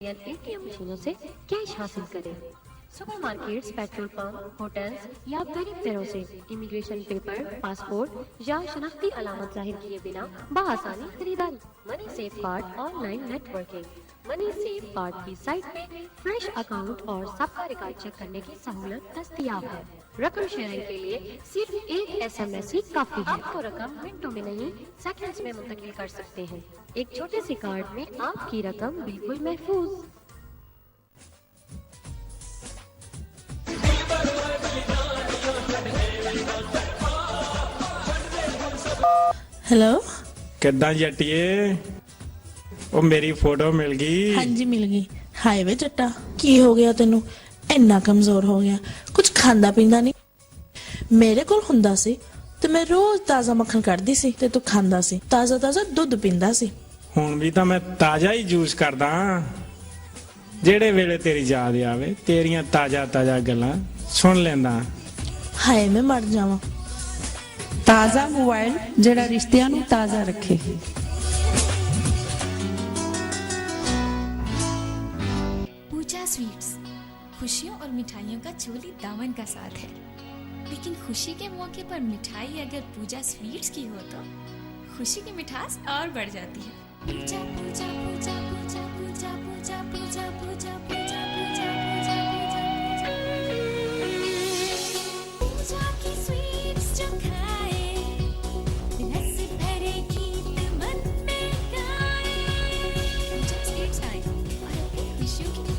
ATM मशीनों से cash हासिल करें। Super markets, petrol pump, hotels या गरीब घरों से इमिग्रेशन पेपर, पासपोर्ट या शनाख्ती अलामत जाहिर किए बिना बआसानी खरीदारी। Money safe card online networking. Money safe card की साइट पे फ्रेश अकाउंट और सबका रिकॉर्ड चेक करने की सहूलत दस्तयाब है। रकम शेयरिंग के लिए सिर्फ एक SMS ही काफी है। आपको रकम मिनटों में नहीं सेकंड्स में मुंतकिल कर सकते हैं। एक छोटे से कार्ड में आपकी रकम बिल्कुल महफूज। हेलो ਕਿੱਦਾਂ ਜੱਟੀਏ ਉਹ ਮੇਰੀ ਫੋਟੋ ਮਿਲ ਗਈ। ਹਾਂਜੀ ਮਿਲ ਗਈ। ਹਾਏ ਵੇ ਜੱਟਾ ਕੀ ਹੋ ਗਿਆ ਤੈਨੂੰ ਇੰਨਾ ਕਮਜ਼ੋਰ ਹੋ ਗਿਆ ਕੁਝ ਖਾਂਦਾ ਪੀਂਦਾ ਨਹੀਂ। ਮੇਰੇ ਕੋਲ ਹੁੰਦਾ ਸੀ ਤੇ ਮੈਂ ਰੋਜ਼ ਤਾਜ਼ਾ ਮੱਖਣ ਕੱਢਦੀ ਸੀ ਤੇ ਤੂੰ ਖਾਂਦਾ ਸੀ ਤਾਜ਼ਾ ਦੁੱਧ ਪੀਂਦਾ ਸੀ। ਹੁਣ ਵੀ ਤਾਂ ਮੈਂ ਤਾਜ਼ਾ ਹੀ ਜੂਸ ਕਰਦਾ ਜਿਹੜੇ ਵੇਲੇ ਤੇਰੀ ਯਾਦ ਆਵੇ ਤੇਰੀਆਂ ਤਾਜ਼ਾ ਗੱਲਾਂ ਸੁਣ ਲੈਂਦਾ। ਹਾਏ ਮੈਂ ਮਰ ਜਾਵਾਂ। ਤਾਜ਼ਾ ਮੋਬਾਈਲ ਜਿਹੜਾ ਰਿਸ਼ਤਿਆਂ ਨੂੰ ਤਾਜ਼ਾ ਰੱਖੇ। पूजा स्वीट्स खुशियों और मिठाइयों का चोली दामन का साथ है, लेकिन खुशी के मौके पर मिठाई अगर पूजा स्वीट्स की हो तो खुशी की मिठास और बढ़ जाती है। पूजा पूजा पूजा पूजा पूजा पूजा पूजा पूजा पूजा पूजा पूजा पूजा की स्वीट्स जो खाए रस भरे गीत मन में गाए। पूजा स्वीट्स आए और अपनी खुशियों की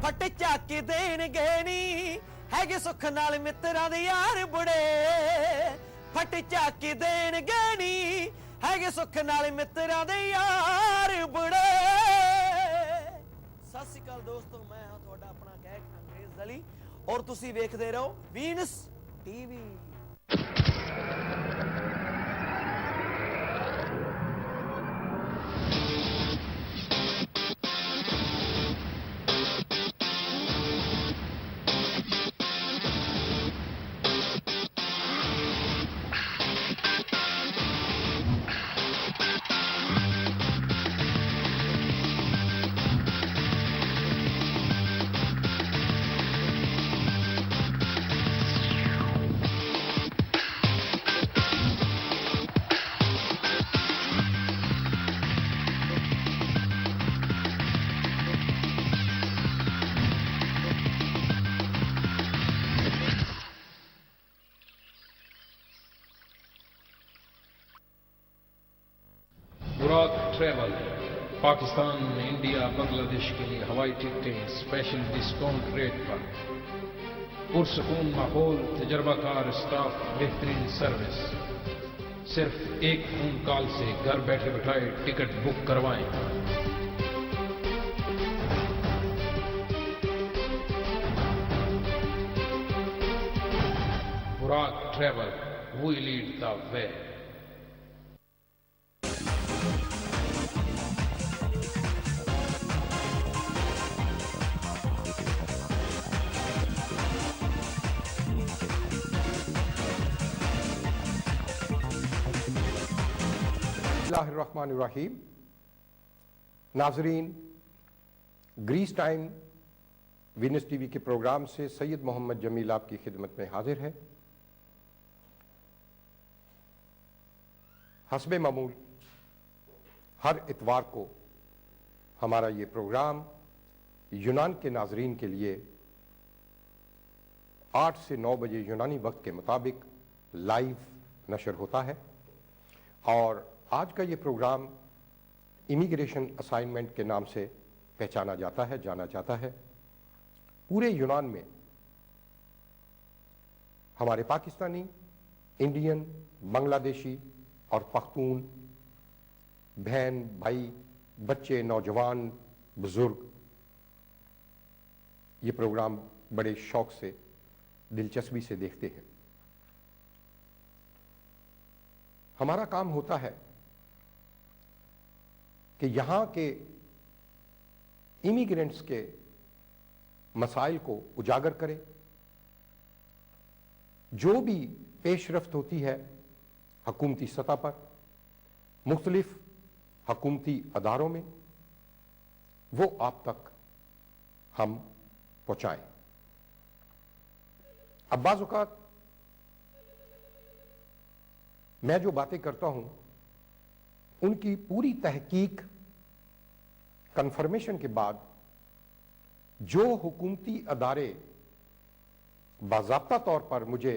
ਫਟ ਚੱਕ ਦੇਣਗੇ ਨੀ ਹੈਗੇ ਸੁੱਖ ਨਾਲ ਮਿੱਤਰਾਂ ਦੇ ਯਾਰ ਬੁੜੇ। ਫਟ ਚੱਕ ਦੇਣਗੇ ਨੀ ਹੈਗੇ ਸੁੱਖ ਨਾਲ ਮਿੱਤਰਾਂ ਦੇ ਯਾਰ ਬੁੜੇ। ਸਤਿ ਸ਼੍ਰੀ ਅਕਾਲ ਦੋਸਤੋ, ਮੈਂ ਹਾਂ ਤੁਹਾਡਾ ਆਪਣਾ ਗਾਇਕ ਅੰਗਰੇਜ਼ ਅਲੀ ਔਰ ਤੁਸੀਂ ਵੇਖਦੇ ਰਹੋ ਵੀਨਸ ਟੀਵੀ। बुराक ट्रैवल पाकिस्तान, इंडिया, बांग्लादेश के लिए हवाई टिकटें स्पेशल डिस्काउंट रेट पर। पुरसकून माहौल, तजर्बाकार स्टाफ, बेहतरीन सर्विस। सिर्फ एक फोन कॉल से घर बैठे बैठाए टिकट बुक करवाएं। Buraq travel, we lead the way. बिस्मिल्लाहिर्रहमानिर्रहीम। नाजरीन, ग्रीस टाइम वीनस टीवी के प्रोग्राम से सैयद मोहम्मद जमील आपकी खिदमत में हाजिर है। हस्बे मामूल हर इतवार को हमारा ये प्रोग्राम यूनान के नाजरीन के लिए 8 से 9 बजे यूनानी वक्त के मुताबिक लाइव नशर होता है और आज का ये प्रोग्राम इमिग्रेशन असाइनमेंट के नाम से पहचाना जाता है, जाना जाता है। पूरे यूनान में हमारे पाकिस्तानी, इंडियन, बांग्लादेशी और पख्तून बहन भाई, बच्चे, नौजवान, बुजुर्ग ये प्रोग्राम बड़े शौक से, दिलचस्पी से देखते हैं। हमारा काम होता है कि यहाँ के इमिग्रेंट्स के मसाइल को उजागर करें। जो भी पेशरफ्त होती है हुकूमती सतह पर, मुख्तलिफ हुकूमती अदारों में, वो आप तक हम पहुंचाएं। अब बाज़ औक़ात मैं जो बातें करता हूं उनकी पूरी तहकीक कंफर्मेशन के बाद जो हुकूमती अदारे बाज़ाब्ता तौर पर मुझे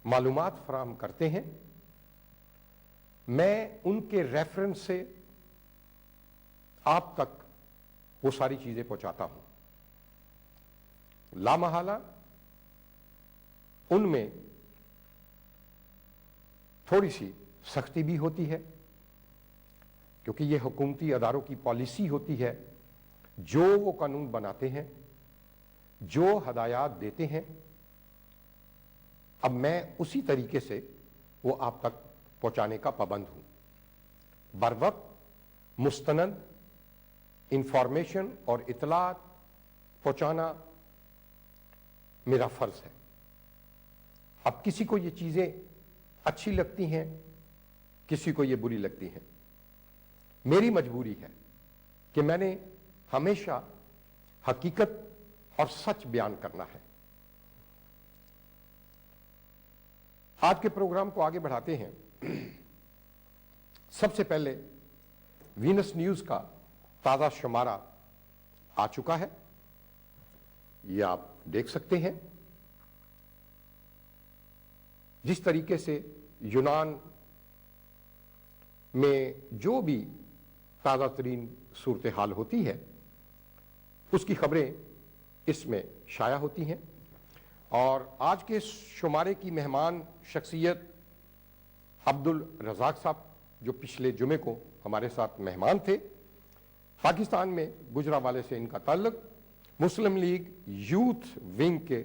मालूमात फराहम करते हैं, मैं उनके रेफरेंस से आप तक वो सारी चीजें पहुंचाता हूं। लामहला उनमें थोड़ी सी सख्ती भी होती है, क्योंकि ये हुकूमती अदारों की पॉलिसी होती है। जो वो कानून बनाते हैं, जो हदायत देते हैं, अब मैं उसी तरीके से वो आप तक पहुंचाने का पाबंद हूं। बरवक्त मुस्तनद इंफॉर्मेशन और इतलात पहुंचाना मेरा फर्ज है। अब किसी को ये चीजें अच्छी लगती हैं, किसी को ये बुरी लगती हैं। मेरी मजबूरी है कि मैंने हमेशा हकीकत और सच बयान करना है। आज के प्रोग्राम को आगे बढ़ाते हैं। सबसे पहले वीनस न्यूज का ताजा शुमारा आ चुका है, ये आप देख सकते हैं। जिस तरीके से यूनान में जो भी ताजा तरीन सूरत हाल होती है उसकी खबरें इसमें शाया होती हैं। और आज के शुमारे की मेहमान शख्सियत अब्दुल रज़ाक साहब, जो पिछले जुमे को हमारे साथ मेहमान थे। पाकिस्तान में गुजरावाले से इनका ताल्लुक, मुस्लिम लीग यूथ विंग के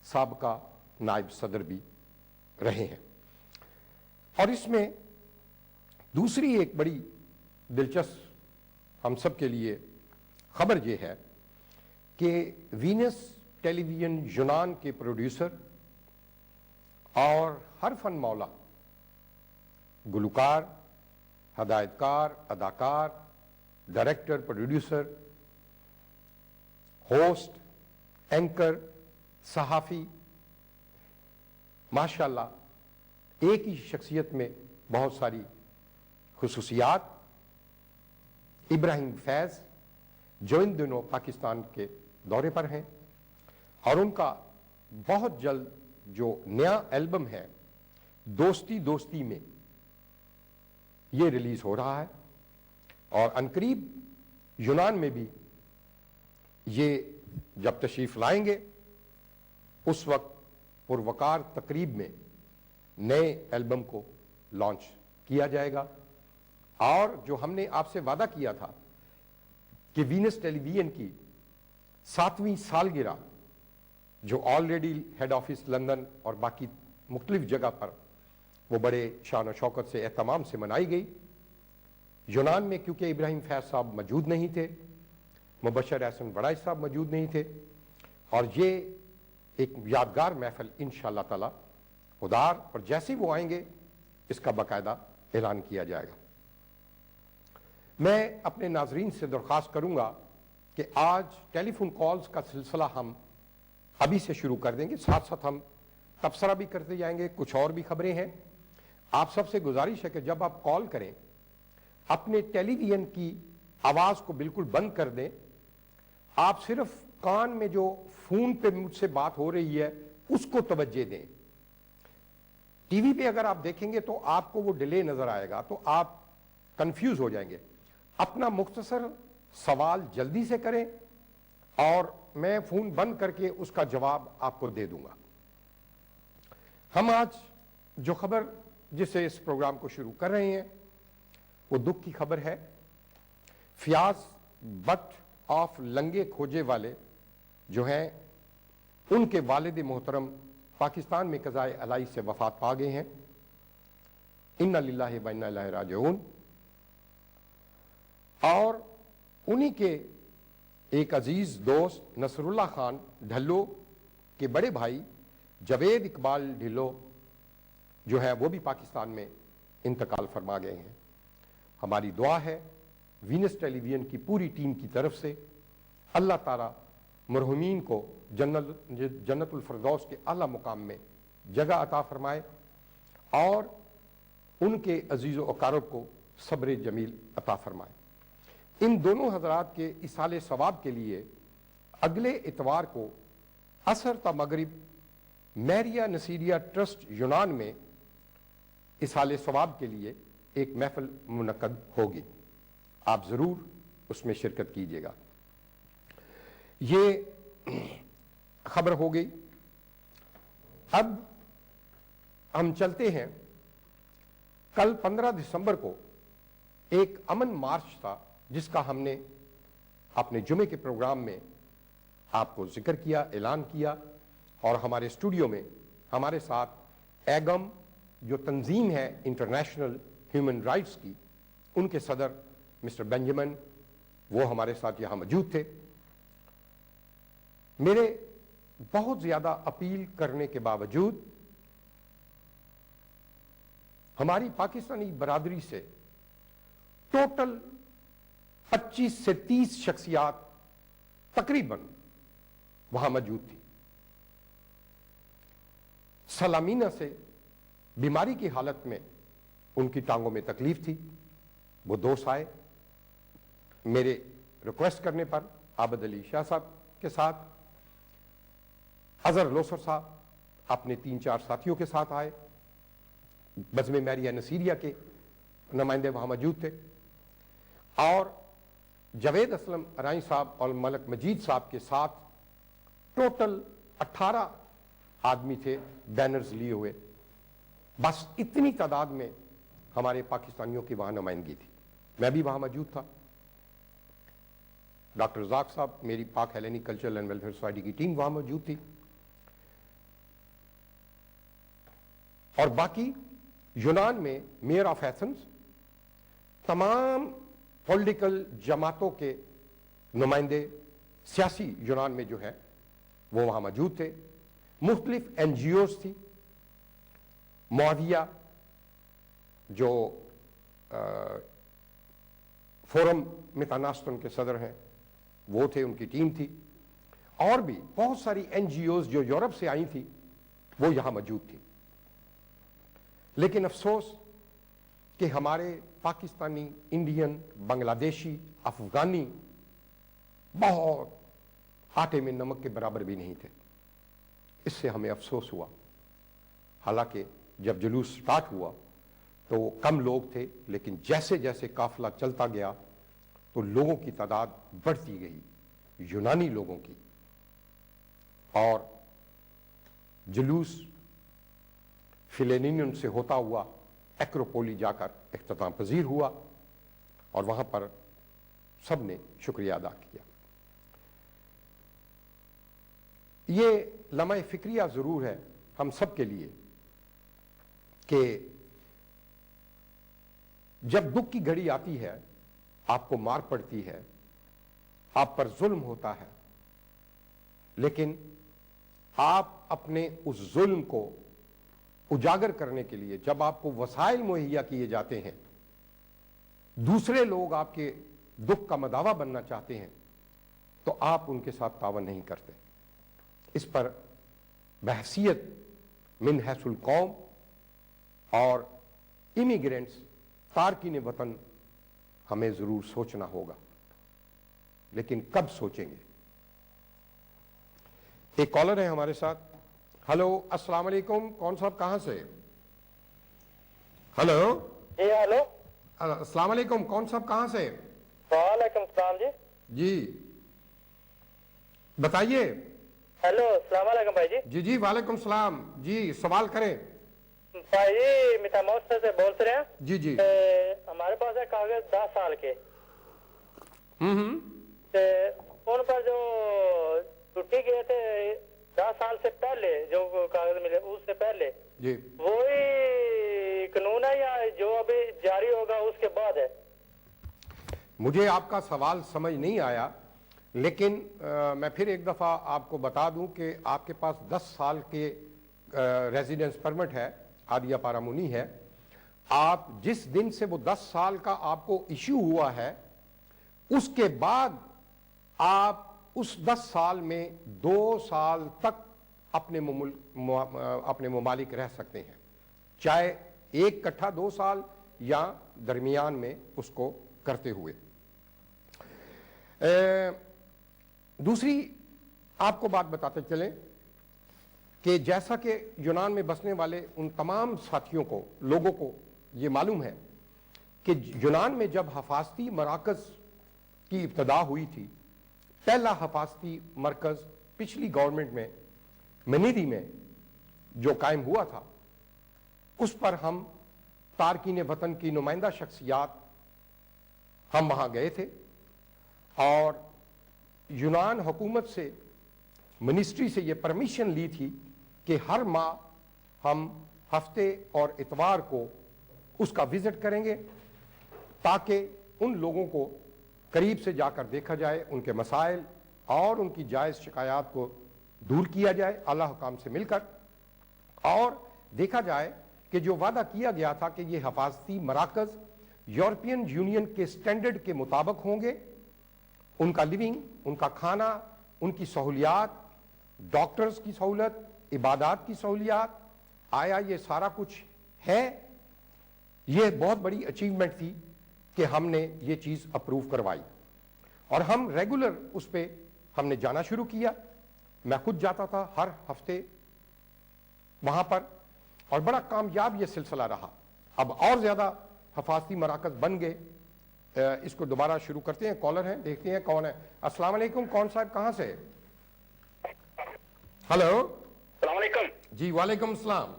साबका नायब सदर भी रहे हैं। और इसमें दूसरी एक बड़ी दिलचस्प हम सब के लिए खबर यह है कि वीनस टेलीविजन यूनान के प्रोड्यूसर और हर फन मौला, गुलकार, हदायतकार, अदाकार, डायरेक्टर, प्रोड्यूसर, होस्ट, एंकर, सहाफ़ी, माशाअल्लाह एक ही शख्सियत में बहुत सारी खुसूसियात। इब्राहिम फैज जो इन दिनों पाकिस्तान के दौरे पर हैं और उनका बहुत जल्द जो नया एल्बम है दोस्ती दोस्ती में, ये रिलीज हो रहा है। और अनकरीब यूनान में भी ये जब तशरीफ लाएंगे उस वक्त पुरवकार तकरीब में नए एल्बम को लॉन्च किया जाएगा। और जो हमने आपसे वादा किया था कि वीनस टेलीविजन की 7वीं सालगिरह जो ऑलरेडी हेड ऑफिस लंदन और बाकी मुख्तलिफ जगह पर वो बड़े शान और शौकत से एहतमाम से मनाई गई। यूनान में क्योंकि इब्राहिम फैज साहब मौजूद नहीं थे, मुबशर एहसन वड़ाइच साहब मौजूद नहीं थे, और ये एक यादगार महफिल इंशाअल्लाह ताला उदार, और जैसे ही वो आएंगे इसका बाकायदा ऐलान किया जाएगा। मैं अपने नाजरीन से दरख्वास्त करूंगा कि आज टेलीफोन कॉल्स का सिलसिला हम अभी से शुरू कर देंगे, साथ साथ हम तबसरा भी करते जाएंगे, कुछ और भी खबरें हैं। आप सबसे गुजारिश है कि जब आप कॉल करें अपने टेलीविजन की आवाज को बिल्कुल बंद कर दें। आप सिर्फ कान में जो फोन पे मुझसे बात हो रही है उसको तवज्जो दें। टीवी पे अगर आप देखेंगे तो आपको वो डिले नजर आएगा, तो आप कंफ्यूज हो जाएंगे। अपना मुख्तसर सवाल जल्दी से करें और मैं फोन बंद करके उसका जवाब आपको दे दूंगा। हम आज जो खबर जिससे इस प्रोग्राम को शुरू कर रहे हैं वो दुख की खबर है। फियाज बट ऑफ लंगे खोजे वाले जो हैं उनके वालिद मोहतरम पाकिस्तान में कज़ाए अलाई से वफात पा गए हैं। इन्ना लिल्लाहि व इन्ना इलैहि राजिऊन। और उन्हीं के एक अजीज दोस्त नसरुल्लाह खान ढिल्लो के बड़े भाई जवेद इकबाल ढिल्लो जो है वो भी पाकिस्तान में इंतकाल फरमा गए हैं। हमारी दुआ है वीनस टेलीविजन की पूरी टीम की तरफ से अल्लाह ताला मरहुमीन को जन्नतुल फिरदौस के आला मुकाम में जगह अता फरमाए और उनके अजीज़ व अकारब को सब्र जमील अता फरमाए। इन दोनों हजरात के इसाले सवाब के लिए अगले इतवार को असर ता मगरिब मैरिया नसीरिया ट्रस्ट यूनान में इसाले सवाब के लिए एक महफिल मुनक्कद होगी। आप ज़रूर उसमें शिरकत कीजिएगा। ये खबर हो गई। अब हम चलते हैं, कल 15 दिसंबर को एक अमन मार्च था जिसका हमने अपने जुमे के प्रोग्राम में आपको जिक्र किया, ऐलान किया, और हमारे स्टूडियो में हमारे साथ एगम जो तंजीम है इंटरनेशनल ह्यूमन राइट्स की, उनके सदर मिस्टर बेंजामिन वो हमारे साथ यहाँ मौजूद थे। मेरे बहुत ज़्यादा अपील करने के बावजूद हमारी पाकिस्तानी बरादरी से टोटल 25 से 30 शख्सियात तकरीबन वहां मौजूद थी। सलामीना से बीमारी की हालत में उनकी टांगों में तकलीफ थी। वो दोस्त आए, मेरे रिक्वेस्ट करने पर आबद अली शाह साहब के साथ अजहर लोसर साहब अपने 3-4 साथियों के साथ आए। बज़्म मैरिया नसीरिया के नुमाइंदे वहां मौजूद थे और जावेद असलम राई साहब और मलक मजीद साहब के साथ टोटल 18 आदमी थे बैनर्स लिए हुए। बस इतनी तादाद में हमारे पाकिस्तानियों की वहां नुमाइंदगी थी। मैं भी वहां मौजूद था। डॉक्टर रज़ाक साहब, मेरी पाक Hellenic cultural and welfare society की टीम वहां मौजूद थी और बाकी यूनान में मेयर ऑफ एथेंस, तमाम पॉलिटिकल जमातों के नुमाइंदे सियासी यूनान में जो है वो वहां मौजूद थे। मुख्तलिफ एनजीओज थी। मुआविया जो फोरम मितानास्तन के सदर हैं वो थे, उनकी टीम थी, और भी बहुत सारी एनजीओज जो यूरोप से आई थी वो यहां मौजूद थी। लेकिन अफसोस कि हमारे पाकिस्तानी, इंडियन, बांग्लादेशी, अफगानी बहुत आटे में नमक के बराबर भी नहीं थे। इससे हमें अफसोस हुआ। हालांकि जब जुलूस स्टार्ट हुआ तो कम लोग थे, लेकिन जैसे जैसे काफिला चलता गया तो लोगों की तादाद बढ़ती गई, यूनानी लोगों की, और जुलूस फिलेनियन से होता हुआ एक्रोपोली जाकर इख्तिताम पजीर हुआ और वहां पर सबने शुक्रिया अदा किया। ये लम्हा फिक्रिया जरूर है हम सब के लिए कि जब दुख की घड़ी आती है, आपको मार पड़ती है, आप पर जुल्म होता है, लेकिन आप अपने उस जुल्म को उजागर करने के लिए जब आपको वसाइल मुहैया किए जाते हैं, दूसरे लोग आपके दुख का मदावा बनना चाहते हैं, तो आप उनके साथ तावन नहीं करते। इस पर बहसियत मिन हैसुल कौम और इमिग्रेंट्स, तारकीन वतन, हमें जरूर सोचना होगा। लेकिन कब सोचेंगे? एक कॉलर है हमारे साथ। हेलो, अस्सलाम वालेकुम। कौन साहब, कहां से? हेलो जी। हेलो, अस्सलाम वालेकुम। कौन साहब, कहां से? वालेकुम सलाम जी। जी बताइए। हेलो, अस्सलाम वालेकुम भाई जी। जी जी, वालेकुम सलाम जी, सवाल करें। भाई जी, मिता मौसर से बोलते रहे। जी जी। हमारे पास है कागज 10 साल के। उन पर जो छुट्टी गए थे 10 साल से पहले, जो कागज मिले उससे पहले जी, वही कानून है या जो अभी जारी होगा उसके बाद है? मुझे आपका सवाल समझ नहीं आया, लेकिन मैं फिर एक दफा आपको बता दूं कि आपके पास 10 साल के रेजिडेंस परमिट है, आदिया पारामुनी है। आप जिस दिन से वो 10 साल का आपको इश्यू हुआ है, उसके बाद आप उस 10 साल में 2 साल तक अपने ममालिक रह सकते हैं, चाहे एक कट्ठा 2 साल या दरमियान में उसको करते हुए। दूसरी आपको बात बताते चलें कि जैसा कि यूनान में बसने वाले उन तमाम साथियों को, लोगों को ये मालूम है कि यूनान में जब हफाजती मराकज़ की इब्तदा हुई थी, पहला हफाजती मरकज़ पिछली गवर्नमेंट में मनीरी में जो कायम हुआ था, उस पर हम तारकीन वतन की नुमाइंदा शख्सियात हम वहाँ गए थे और यूनान हुकूमत से, मिनिस्ट्री से ये परमिशन ली थी कि हर माह हम हफ्ते और इतवार को उसका विजिट करेंगे ताकि उन लोगों को करीब से जाकर देखा जाए, उनके मसाइल और उनकी जायज़ शिकायत को दूर किया जाए आला हुकाम से मिलकर, और देखा जाए कि जो वादा किया गया था कि ये हफाजती मराकज़ यूरोपियन यूनियन के स्टैंडर्ड के मुताबिक होंगे, उनका लिविंग, उनका खाना, उनकी सहूलियात, डॉक्टर्स की सहूलत, इबादत की सहूलियात, आया ये सारा कुछ है। ये बहुत बड़ी अचीवमेंट थी कि हमने ये चीज़ अप्रूव करवाई और हम रेगुलर उस पर हमने जाना शुरू किया। मैं खुद जाता था हर हफ्ते वहाँ पर और बड़ा कामयाब ये सिलसिला रहा। अब और ज़्यादा हफाजती मराकज़ बन गए। इसको दोबारा शुरू करते हैं। कॉलर हैं, देखते हैं कौन है। अस्सलाम वालेकुम, कौन साहब कहाँ से? हेलो, अस्सलाम वालेकुम। जी वालेकुम सलाम।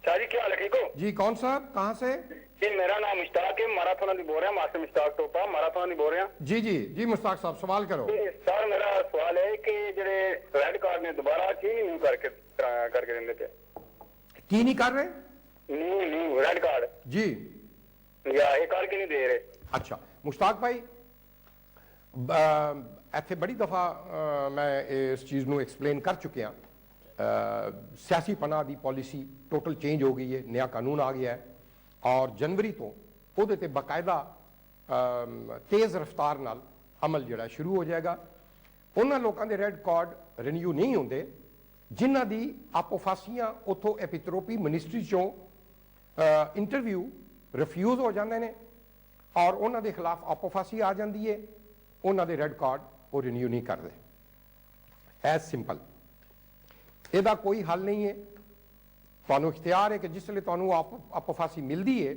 शाह जी क्या हाल है, ठीक हो? जी कौन साहब कहाँ से? जी मेरा नाम मुश्ताक है, माराथन दी बोल रहे हैं, मास्टर मुश्ताक टोपा माराथन दी बोल रहे हैं। जी जी जी मुश्ताक साहब सवाल करो। सर मेरा सवाल है कि जेडे रेड कार्ड ने दोबारा की न्यू करके देंगे थे की नहीं कर रहे? न्यू रेड कार्ड जी या ये करके नहीं दे रहे। अच्छा मुश्ताक भाई, ਇੱਥੇ बड़ी दफा मैं इस चीज़ ਨੂੰ एक्सप्लेन कर चुके हैं। सियासी पनाह की पॉलिसी टोटल चेंज हो गई है, नया कानून आ गया है और जनवरी तो ਉਹਦੇ ਤੇ बाकायदा तेज़ रफ्तार नाल अमल ਜਿਹੜਾ शुरू हो जाएगा। ਉਹਨਾਂ ਲੋਕਾਂ ਦੇ ਰੈੱਡ ਕਾਰਡ ਰੀਨਿਊ नहीं होंगे ਜਿਨ੍ਹਾਂ ਦੀ ਆਪੋਫਾਸੀਆਂ ਉਥੋਂ ਐਪੀਟਰੋਪੀ ਮਿਨਿਸਟਰੀ ਚੋਂ ਇੰਟਰਵਿਊ ਰਿਫਿਊਜ਼ ਹੋ ਜਾਂਦੇ ਨੇ और ਉਹਨਾਂ ਦੇ ਖਿਲਾਫ ਆਪੋਫਾਸੀ ਆ ਜਾਂਦੀ ਹੈ, ਉਹਨਾਂ ਦੇ ਰੈੱਡ ਕਾਰਡ ਉਹ ਰੀਨਿਊ ਨਹੀਂ ਕਰਦੇ। ਐਜ਼ ਸਿੰਪਲ, ਇਹਦਾ ਕੋਈ ਹੱਲ ਨਹੀਂ ਹੈ। ਤੁਹਾਨੂੰ ਇਖਤਿਆਰ ਹੈ ਕਿ ਜਿਸ ਵੇਲੇ ਤੁਹਾਨੂੰ ਆਪੋਫਾਸੀ ਮਿਲਦੀ ਹੈ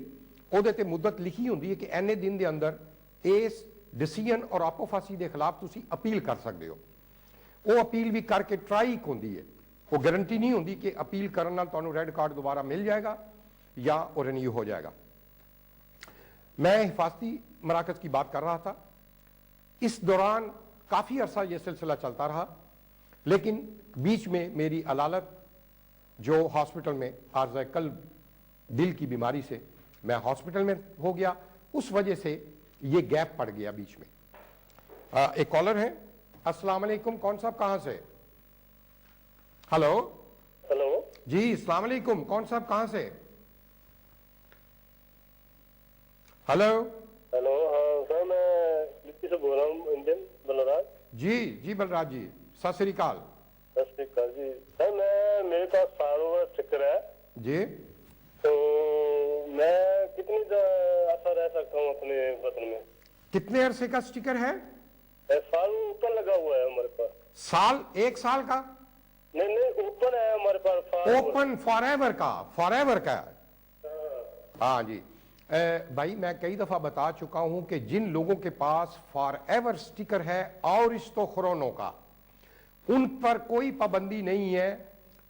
ਉਹਦੇ ਤੇ ਮੁੱਦਤ ਲਿਖੀ ਹੁੰਦੀ ਹੈ ਕਿ ਐਨੇ ਦਿਨ ਦੇ ਅੰਦਰ ਇਸ ਡਿਸੀਜਨ ਔਰ ਆਪੋਫਾਸੀ ਦੇ ਖਿਲਾਫ ਤੁਸੀਂ ਅਪੀਲ ਕਰ ਸਕਦੇ ਹੋ। ਉਹ ਅਪੀਲ ਵੀ ਕਰਕੇ ਟਰਾਈ ਹੁੰਦੀ ਹੈ, ਉਹ ਗਾਰੰਟੀ ਨਹੀਂ ਹੁੰਦੀ ਕਿ ਅਪੀਲ ਕਰਨ ਨਾਲ ਤੁਹਾਨੂੰ ਰੈੱਡ ਕਾਰਡ दोबारा मिल जाएगा या वो रिन्यू हो जाएगा। मैं हिफाजती मराकज़ की बात कर रहा था। इस दौरान काफ़ी अरसा ये सिलसिला चलता रहा, लेकिन बीच में मेरी अलालत जो हॉस्पिटल में आर्ज़ कल्ब दिल की बीमारी से मैं हॉस्पिटल में हो गया, उस वजह से ये गैप पड़ गया बीच में। एक कॉलर है। अस्सलाम वालेकुम, कौन साहब कहाँ से? हेलो हेलो जी अस्सलाम वालेकुम, कौन साहब कहाँ से? Hello hello. हाँ सर मैं दिल्ली से बोल रहा हूँ, इंडियन बलराज। जी जी बलराज जी, सत श्री अकाल। सत श्री अकाल जी। सर मैं मेरे पास सालों का स्टिकर है, जी तो मैं कितनी आशा रह सकता हूँ अपने वतन में? कितने अरसे का स्टिकर है? साल ऊपर लगा हुआ है हमारे पास। साल, 1 साल का? नहीं नहीं ओपन है हमारे पास। ओपन फॉरएवर का, फॉरएवर का। हाँ जी भाई, मैं कई दफा बता चुका हूं कि जिन लोगों के पास फॉरएवर स्टिकर है और इस्तोखरोनों का, उन पर कोई पाबंदी नहीं है,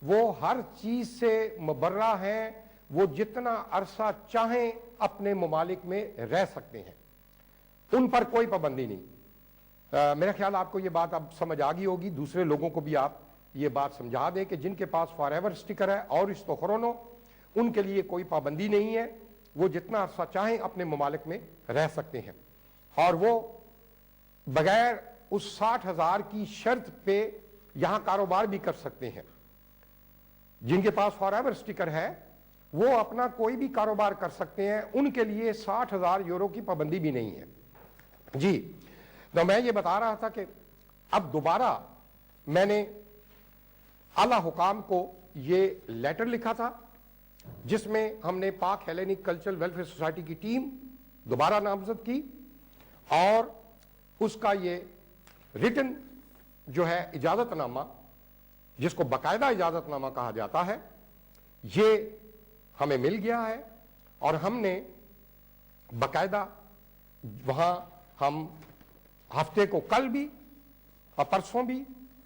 वो हर चीज से मुबर्रा हैं, वो जितना अरसा चाहें अपने ममालिक में रह सकते हैं, उन पर कोई पाबंदी नहीं। मेरा ख्याल आपको ये बात अब समझ आ गई होगी, दूसरे लोगों को भी आप ये बात समझा दें कि जिनके पास फॉरएवर स्टिकर है और इस्तोखरोनो, उनके लिए कोई पाबंदी नहीं है, वो जितना अरसा चाहें अपने ममालिक में रह सकते हैं और वो बगैर उस 60,000 की शर्त पे यहाँ कारोबार भी कर सकते हैं। जिनके पास फॉरएवर स्टिकर है वो अपना कोई भी कारोबार कर सकते हैं, उनके लिए 60,000 यूरो की पाबंदी भी नहीं है। जी तो मैं ये बता रहा था कि अब दोबारा मैंने आला हुकाम को ये लेटर लिखा था जिसमें हमने पाक हेलेनिक कल्चरल वेलफेयर सोसाइटी की टीम दोबारा नामजद की और उसका ये रिटन जो है इजाजतनामा, जिसको बाकायदा इजाजतनामा कहा जाता है, ये हमें मिल गया है और हमने बाकायदा वहां हम हफ्ते को कल भी और परसों भी,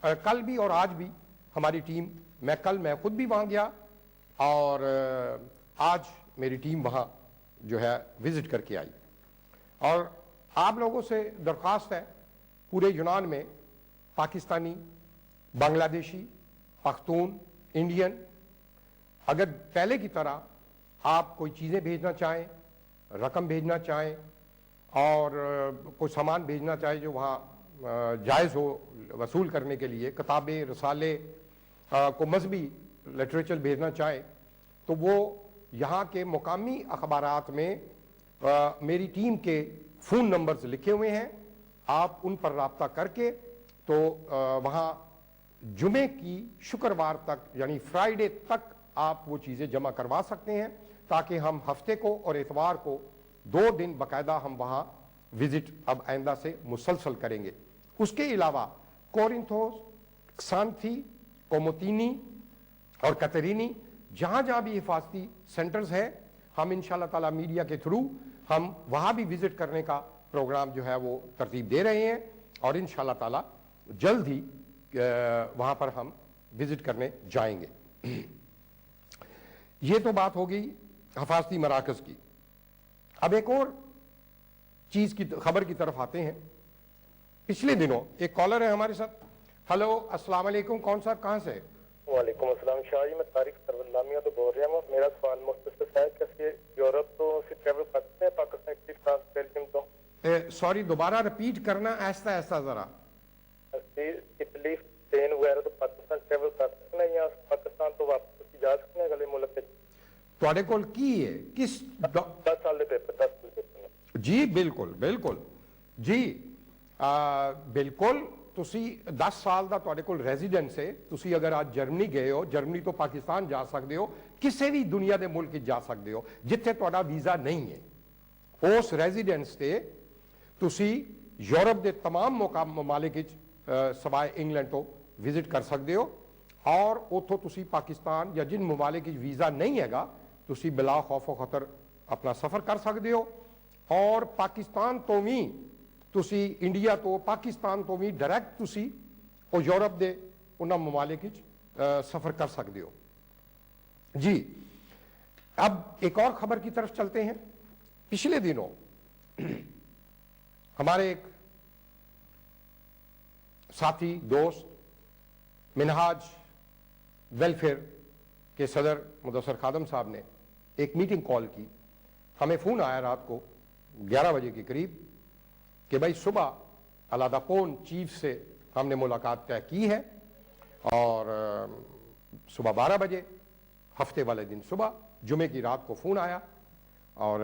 कल भी और आज भी हमारी टीम, मैं खुद भी वहां गया और आज मेरी टीम वहां जो है विजिट करके आई। और आप लोगों से दरख्वास्त है, पूरे यूनान में पाकिस्तानी, बांग्लादेशी, पख्तून, इंडियन, अगर पहले की तरह आप कोई चीज़ें भेजना चाहें, रकम भेजना चाहें और कोई सामान भेजना चाहें जो वहाँ जायज़ हो वसूल करने के लिए, किताबें, रसाले, को मजहबी लिटरेचर भेजना चाहें, तो वो यहाँ के मुकामी अखबारात में मेरी टीम के फ़ोन नंबर्स लिखे हुए हैं। आप उन पर राब्ता करके तो वहाँ जुमे की शुक्रवार तक यानी फ्राइडे तक आप वो चीज़ें जमा करवा सकते हैं ताकि हम हफ्ते को और इतवार को 2 दिन बाकायदा हम वहाँ विजिट अब आइंदा से मुसलसल करेंगे। उसके अलावा कोरिंथोस, क्सांथी, कोमोतीनी और कतरीनी, जहाँ जहाँ भी हिफाजती सेंटर्स हैं, हम इंशाल्लाह ताला मीडिया के थ्रू हम वहाँ भी विजिट करने का प्रोग्राम जो है वो तरतीब दे रहे हैं और इंशाल्लाह ताला जल्द ही वहाँ पर हम विजिट करने जाएंगे। ये तो बात हो गई हिफाजती मराकज़ की। अब एक और चीज़ की खबर की तरफ आते हैं। पिछले दिनों एक कॉलर है हमारे साथ। हेलो, अस्सलाम वालेकुम, कौन साहब कहाँ से? वालेकुम अस्सलाम शाह जी, मैं तारिक सरवलामिया तो बोल रहा हूँ। मेरा सवाल मुख्तसर है कि यूरोप तो फिर ट्रैवल करते हैं, पाकिस्तान, इटली, फ्रांस, बेल्जियम तो सॉरी, दोबारा रिपीट करना, ऐसा ऐसा जरा। इटली, स्पेन वगैरह तो पाकिस्तान ट्रैवल कर सकते हैं या पाकिस्तान तो वापस जा सकते हैं अगले मुल्क ਤੁਹਾਡੇ ਕੋਲ ਕੀ ਹੈ? ਕਿਸ 10 ਸਾਲ ਦੇ ਪੇਪਰ 10 ਸਾਲ ਦੇ ਪੇਪਰ ਜੀ ਬਿਲਕੁਲ ਬਿਲਕੁਲ ਜੀ ਬਿਲਕੁਲ ਤੁਸੀਂ 10 ਸਾਲ ਦਾ ਤੁਹਾਡੇ ਕੋਲ ਰੈਜ਼ੀਡੈਂਸ ਹੈ। ਤੁਸੀਂ ਅਗਰ ਅੱਜ ਜਰਮਨੀ ਗਏ ਹੋ, ਜਰਮਨੀ ਤੋਂ ਪਾਕਿਸਤਾਨ ਜਾ ਸਕਦੇ ਹੋ, ਕਿਸੇ ਵੀ ਦੁਨੀਆ ਦੇ ਮੁਲਕ 'ਚ ਜਾ ਸਕਦੇ ਹੋ ਜਿੱਥੇ ਤੁਹਾਡਾ ਵੀਜ਼ਾ ਨਹੀਂ ਹੈ। ਉਸ ਰੈਜ਼ੀਡੈਂਸ ਤੇ ਤੁਸੀਂ ਯੂਰਪ ਦੇ तमाम ਮਮਾਲਿਕ 'ਚ ਸਵਾਏ ਇੰਗਲੈਂਡ ਤੋਂ ਵਿਜ਼ਿਟ ਕਰ ਸਕਦੇ ਹੋ ਔਰ ਉੱਥੋਂ ਤੁਸੀਂ ਪਾਕਿਸਤਾਨ ਜਾਂ ਜਿਨ ਮਮਾਲਿਕ 'ਚ ਵੀਜ਼ਾ ਨਹੀਂ ਹੈਗਾ ਤੁਸੀਂ ਬਿਲਾ ਖੌਫ ਖਤਰ ਆਪਣਾ ਸਫ਼ਰ ਕਰ ਸਕਦੇ ਹੋ ਔਰ ਪਾਕਿਸਤਾਨ ਤੋਂ ਵੀ ਤੁਸੀਂ ਇੰਡੀਆ ਤੋਂ ਪਾਕਿਸਤਾਨ ਤੋਂ ਵੀ ਡਾਇਰੈਕਟ ਤੁਸੀਂ ਉਹ ਯੂਰਪ ਦੇ ਉਹਨਾਂ ਮਮਾਲਿਕ ਵਿੱਚ सफ़र कर सकते हो जी। अब एक और खबर की तरफ चलते हैं। पिछले दिनों हमारे एक साथी दोस्त मिनहाज वेलफेयर के सदर मुदस्सर खादम साहब ने एक मीटिंग कॉल की। हमें फ़ोन आया रात को 11 बजे के करीब कि भाई सुबह अलादापोन चीफ से हमने मुलाकात तय की है और सुबह 12 बजे हफ्ते वाले दिन सुबह जुमे की रात को फ़ोन आया और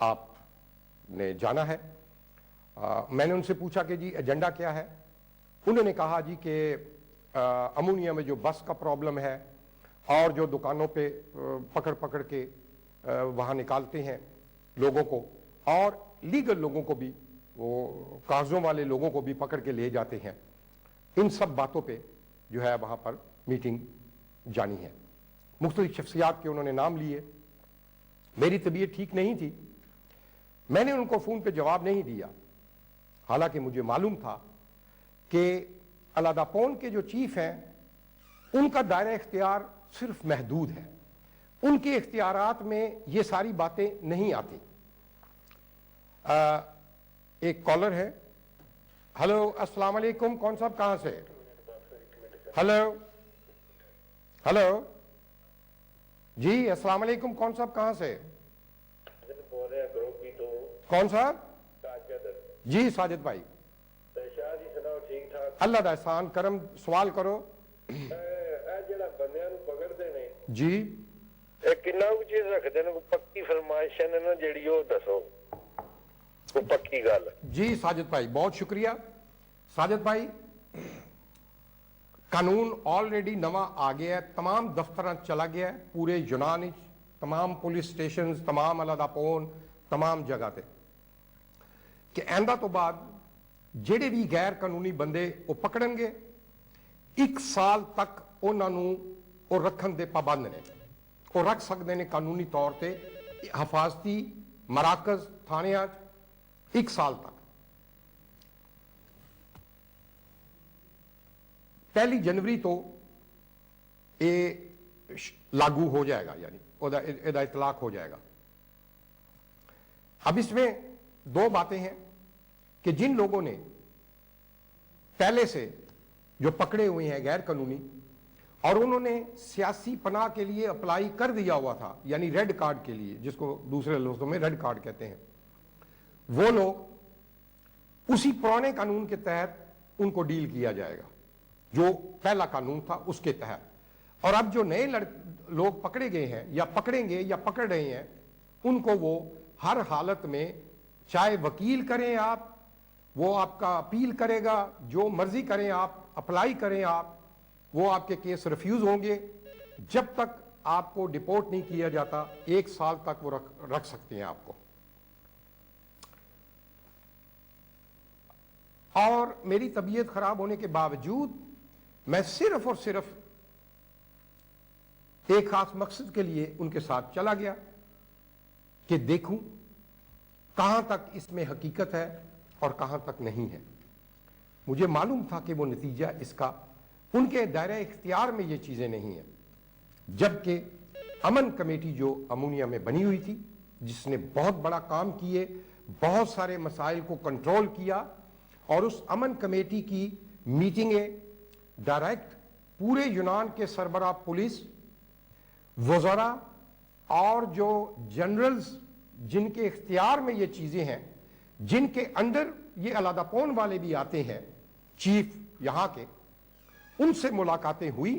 आपने जाना है। मैंने उनसे पूछा कि जी एजेंडा क्या है। उन्होंने कहा जी कि अमूनिया में जो बस का प्रॉब्लम है और जो दुकानों पे पकड़ पकड़ के वहाँ निकालते हैं लोगों को और लीगल लोगों को भी, वो कागज़ों वाले लोगों को भी पकड़ के ले जाते हैं, इन सब बातों पे जो है वहाँ पर मीटिंग जानी है। मुख्तलिफ शख्सियात के उन्होंने नाम लिए। मेरी तबीयत ठीक नहीं थी, मैंने उनको फ़ोन पे जवाब नहीं दिया, हालांकि मुझे मालूम था कि अलादापोन के जो चीफ हैं उनका दायरा इख्तियार सिर्फ महदूद है, उनके इख्तियारात में ये सारी बातें नहीं आती। एक कॉलर है। हेलो, अस्सलाम वालेकुम, कौन साहब कहाँ से? हेलो हेलो जी, अस्सलाम वालेकुम, कौन साहब कहाँ से? बोल रहे हैं तो कौन साहब? जी साजिद भाई। शाह जी सुनाओ, ठीक ठाक? अल्लाह दा एहसान करम, सवाल करो। ਜਿਹੜਾ ਬੰਦਿਆਂ ਨੂੰ ਪਕੜਦੇ ਨੇ जी ਇਹ ਕਿੰਨਾ ਕੁ ਚਿਰ ਰੱਖਦੇ ਨੇ? ਪੱਕੀ ਫਰਮਾਇਸ਼ ਇਹਨਾਂ ਜਿਹੜੀ ਉਹ ਦੱਸੋ। वो पक्की गल है। जी साजिद भाई बहुत शुक्रिया। साजिद भाई कानून ऑलरेडी नवा आ गया है, तमाम दफ्तर चला गया है, पूरे यूनान तमाम पुलिस स्टेशन तमाम अलादापोन तमाम जगह ते कि एंदा तो बाद ਜਿਹੜੇ भी गैर कानूनी बंदे वो पकड़नगे 1 साल तक उन्होंने वो रखन दे पाबंद ने, वो रख सकते हैं कानूनी तौर पे हिफाजती मराकज थानिया 1 साल तक। 1 जनवरी तो ये लागू हो जाएगा, यानी ਇਹਦਾ इतलाक हो जाएगा। अब इसमें 2 बातें हैं कि जिन लोगों ने पहले से जो पकड़े हुए हैं गैर कानूनी और उन्होंने सियासी पनाह के लिए अप्लाई कर दिया हुआ था, यानी रेड कार्ड के लिए, जिसको दूसरे लफ्जों में रेड कार्ड कहते हैं, वो लोग उसी पुराने कानून के तहत उनको डील किया जाएगा जो पहला कानून था उसके तहत। और अब जो नए लोग पकड़े गए हैं या पकड़ेंगे या पकड़ रहे हैं उनको वो हर हालत में, चाहे वकील करें आप, वो आपका अपील करेगा, जो मर्जी करें आप, अप्लाई करें आप, वो आपके केस रिफ्यूज होंगे। जब तक आपको डिपोर्ट नहीं किया जाता 1 साल तक वो रख सकते हैं आपको। और मेरी तबीयत खराब होने के बावजूद मैं सिर्फ और सिर्फ एक खास मकसद के लिए उनके साथ चला गया कि देखूं कहां तक इसमें हकीकत है और कहां तक नहीं है। मुझे मालूम था कि वो नतीजा इसका उनके दायरे इख्तियार में ये चीजें नहीं है, जबकि अमन कमेटी जो अमूनिया में बनी हुई थी, जिसने बहुत बड़ा काम किए, बहुत सारे मसाइल को कंट्रोल किया, और उस अमन कमेटी की मीटिंगें डायरेक्ट पूरे यूनान के सरबराह पुलिस, वज़रा और जो जनरल्स जिनके इख्तियार में ये चीजें हैं, जिनके अंडर ये अलादापोन वाले भी आते हैं, चीफ यहां के, उनसे मुलाकातें हुई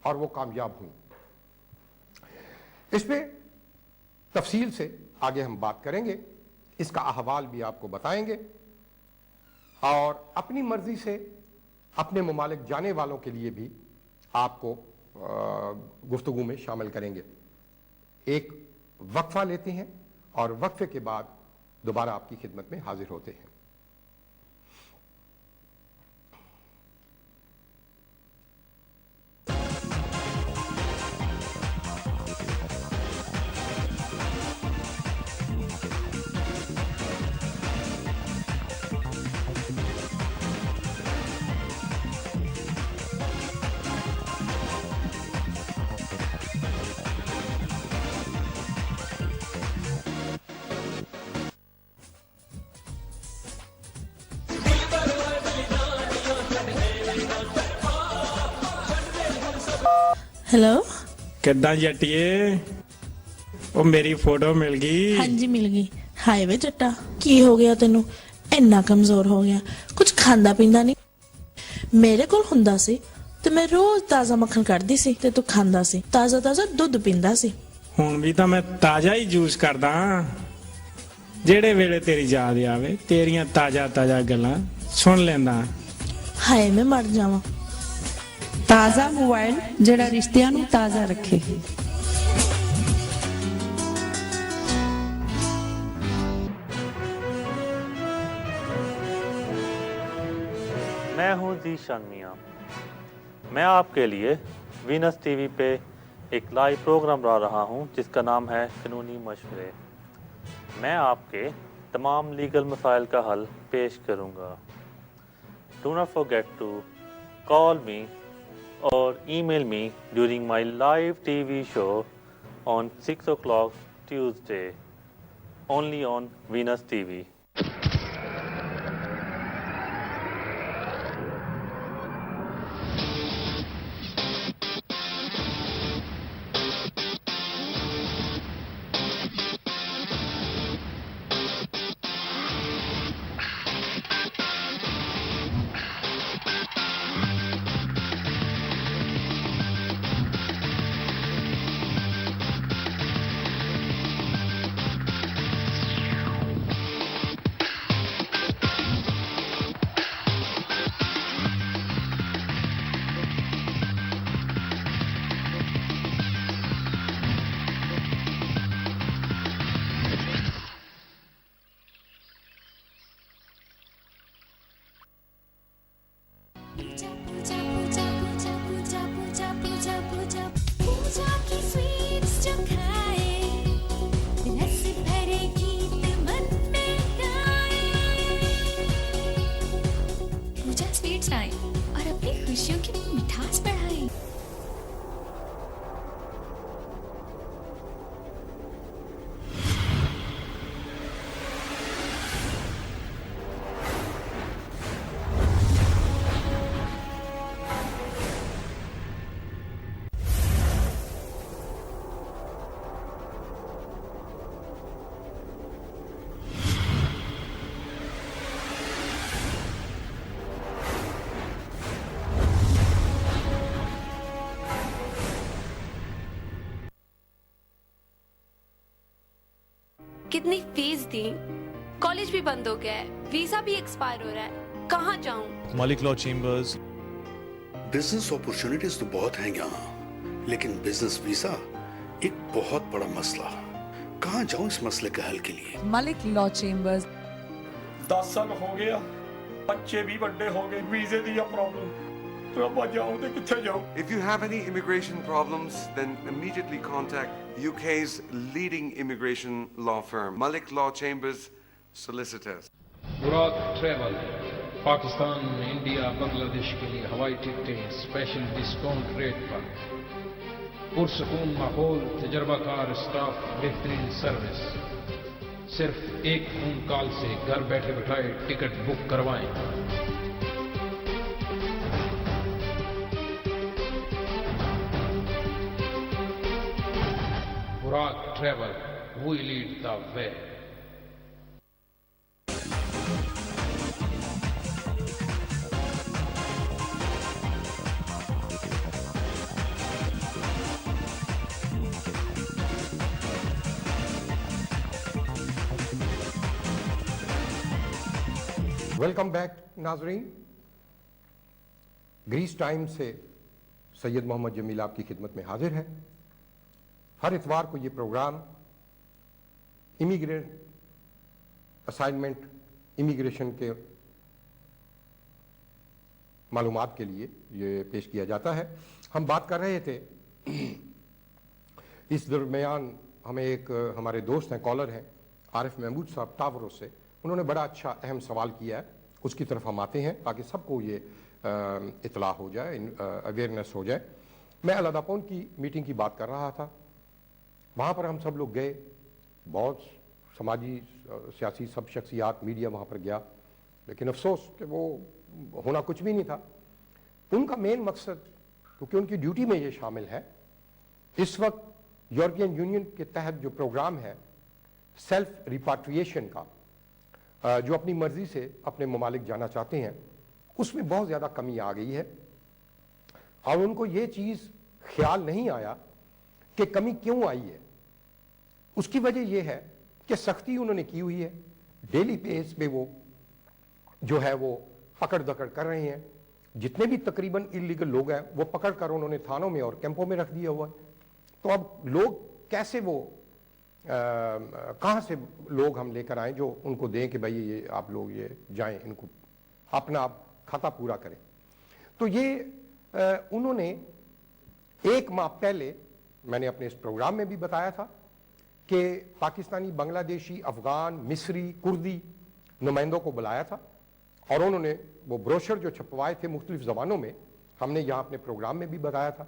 और वो कामयाब हुई। इस पे तफसील से आगे हम बात करेंगे, इसका अहवाल भी आपको बताएंगे और अपनी मर्जी से अपने ममालिक जाने वालों के लिए भी आपको गुफ्तगू में शामिल करेंगे। एक वक्फा लेते हैं और वक्फे के बाद दोबारा आपकी खिदमत में हाजिर होते हैं। हेलो, ਕਿੱਦਾਂ ਜੱਟੀਏ? ਉਹ ਮੇਰੀ ਫੋਟੋ ਮਿਲ ਗਈ। ਹਾਂਜੀ ਮਿਲ ਗਈ। ਹਾਏ ਵੇ ਜੱਟਾ, ਕੀ ਹੋ ਗਿਆ ਤੈਨੂੰ? ਇੰਨਾ ਕਮਜ਼ੋਰ ਹੋ ਗਿਆ, ਕੁਝ ਖਾਂਦਾ ਪੀਂਦਾ ਨਹੀਂ। ਮੇਰੇ ਕੋਲ ਹੁੰਦਾ ਸੀ ਤੇ ਮੈਂ ਰੋਜ਼ ਤਾਜ਼ਾ ਮੱਖਣ ਕੱਢਦੀ ਸੀ ਤੇ ਤੂੰ ਖਾਂਦਾ ਸੀ, ਤਾਜ਼ਾ ਤਾਜ਼ਾ ਦੁੱਧ ਪੀਂਦਾ ਸੀ। ਹੁਣ ਵੀ ਤਾਂ ਮੈਂ ਤਾਜ਼ਾ ਹੀ ਜੂਸ ਕਰਦਾ, ਜਿਹੜੇ ਵੇਲੇ ਤੇਰੀ ਯਾਦ ਆਵੇ ਤੇਰੀਆਂ ਤਾਜ਼ਾ ਤਾਜ਼ਾ ਗੱਲਾਂ ਸੁਣ ਲੈਂਦਾ। ਹਾਏ ਮੈਂ ਮਰ ਜਾਵਾਂ। ਤਾਜ਼ਾ ਮੋਬਾਈਲ ਜਿਹੜਾ ਰਿਸ਼ਤਿਆਂ ਨੂੰ ਤਾਜ਼ਾ ਰੱਖੇ। मैं हूं जीशान मियां। मैं आपके लिए वीनस टीवी पे एक लाइव प्रोग्राम ला रहा हूं जिसका नाम है कानूनी मशवरे। मैं आपके तमाम लीगल मसाइल का हल पेश करूंगा। Do not forget to call me और email me during my live TV show on 6 o'clock Tuesday, only on Venus TV. कितनी फीस दी, कॉलेज भी बंद हो गया है, वीजा भी एक्सपायर हो रहा है, कहाँ जाऊं? Malik law chambers. Business opportunities तो बहुत हैं यहाँ, लेकिन बिजनेस वीजा एक बहुत बड़ा मसला। कहाँ जाऊं इस मसले के हल के लिए? Malik law chambers. 10 साल हो गया, बच्चे भी बड़े हो गए, वीजे दी प्रॉब्लम, तो अब जाऊं तो किथे जाऊं? If you have any immigration problems, then immediately contact UK's leading immigration law firm, Malik Law Chambers Solicitors. बुराक ट्रैवल पाकिस्तान, इंडिया, बांग्लादेश के लिए हवाई टिकटें स्पेशल डिस्काउंट रेट पर, पुरसकून माहौल, तजर्बाकार स्टाफ, बेहतरीन सर्विस। सिर्फ एक फोन कॉल से घर बैठे बैठाए टिकट बुक करवाएं। Buraq travel, we lead the way. Welcome back नाजरीन। ग्रीस टाइम्स से सैयद मोहम्मद जमील आपकी खिदमत में हाजिर है। हर इतवार को ये प्रोग्राम इमिग्रेंट असाइनमेंट, इमिग्रेशन के मालूमात के लिए ये पेश किया जाता है। हम बात कर रहे थे, इस दरमियान हमें एक हमारे दोस्त हैं, कॉलर हैं आरिफ महमूद साहब टावरों से, उन्होंने बड़ा अच्छा अहम सवाल किया है, उसकी तरफ हम आते हैं ताकि सबको ये इतला हो जाए, अवेयरनेस हो जाए। मैं अलादापोन की मीटिंग की बात कर रहा था, वहाँ पर हम सब लोग गए, बहुत समाजी सियासी सब शख्सियात, मीडिया वहाँ पर गया, लेकिन अफसोस कि वो होना कुछ भी नहीं था। उनका मेन मकसद, क्योंकि उनकी ड्यूटी में ये शामिल है, इस वक्त यूरोपियन यूनियन के तहत जो प्रोग्राम है सेल्फ रिपाट्रिएशन का, जो अपनी मर्जी से अपने ममालिक जाना चाहते हैं, उसमें बहुत ज़्यादा कमी आ गई है। और उनको ये चीज़ ख्याल नहीं आया कि कमी क्यों आई है। उसकी वजह यह है कि सख्ती उन्होंने की हुई है, डेली बेस पे वो जो है वो पकड़ दकड़ कर रहे हैं। जितने भी तकरीबन इलीगल लोग हैं वो पकड़ कर उन्होंने थानों में और कैंपों में रख दिया हुआ है। तो अब लोग कैसे वो कहाँ से लोग हम लेकर आए जो उनको दें कि भाई ये आप लोग ये जाएं, इनको अपना आप खाता पूरा करें। तो ये उन्होंने 1 माह पहले, मैंने अपने इस प्रोग्राम में भी बताया था कि पाकिस्तानी, बांग्लादेशी, अफगान, मिस्री, कुर्दी नुमाइंदों को बुलाया था और उन्होंने वो ब्रोशर जो छपवाए थे मुख्तलिफ ज़बानों में, हमने यहाँ अपने प्रोग्राम में भी बताया था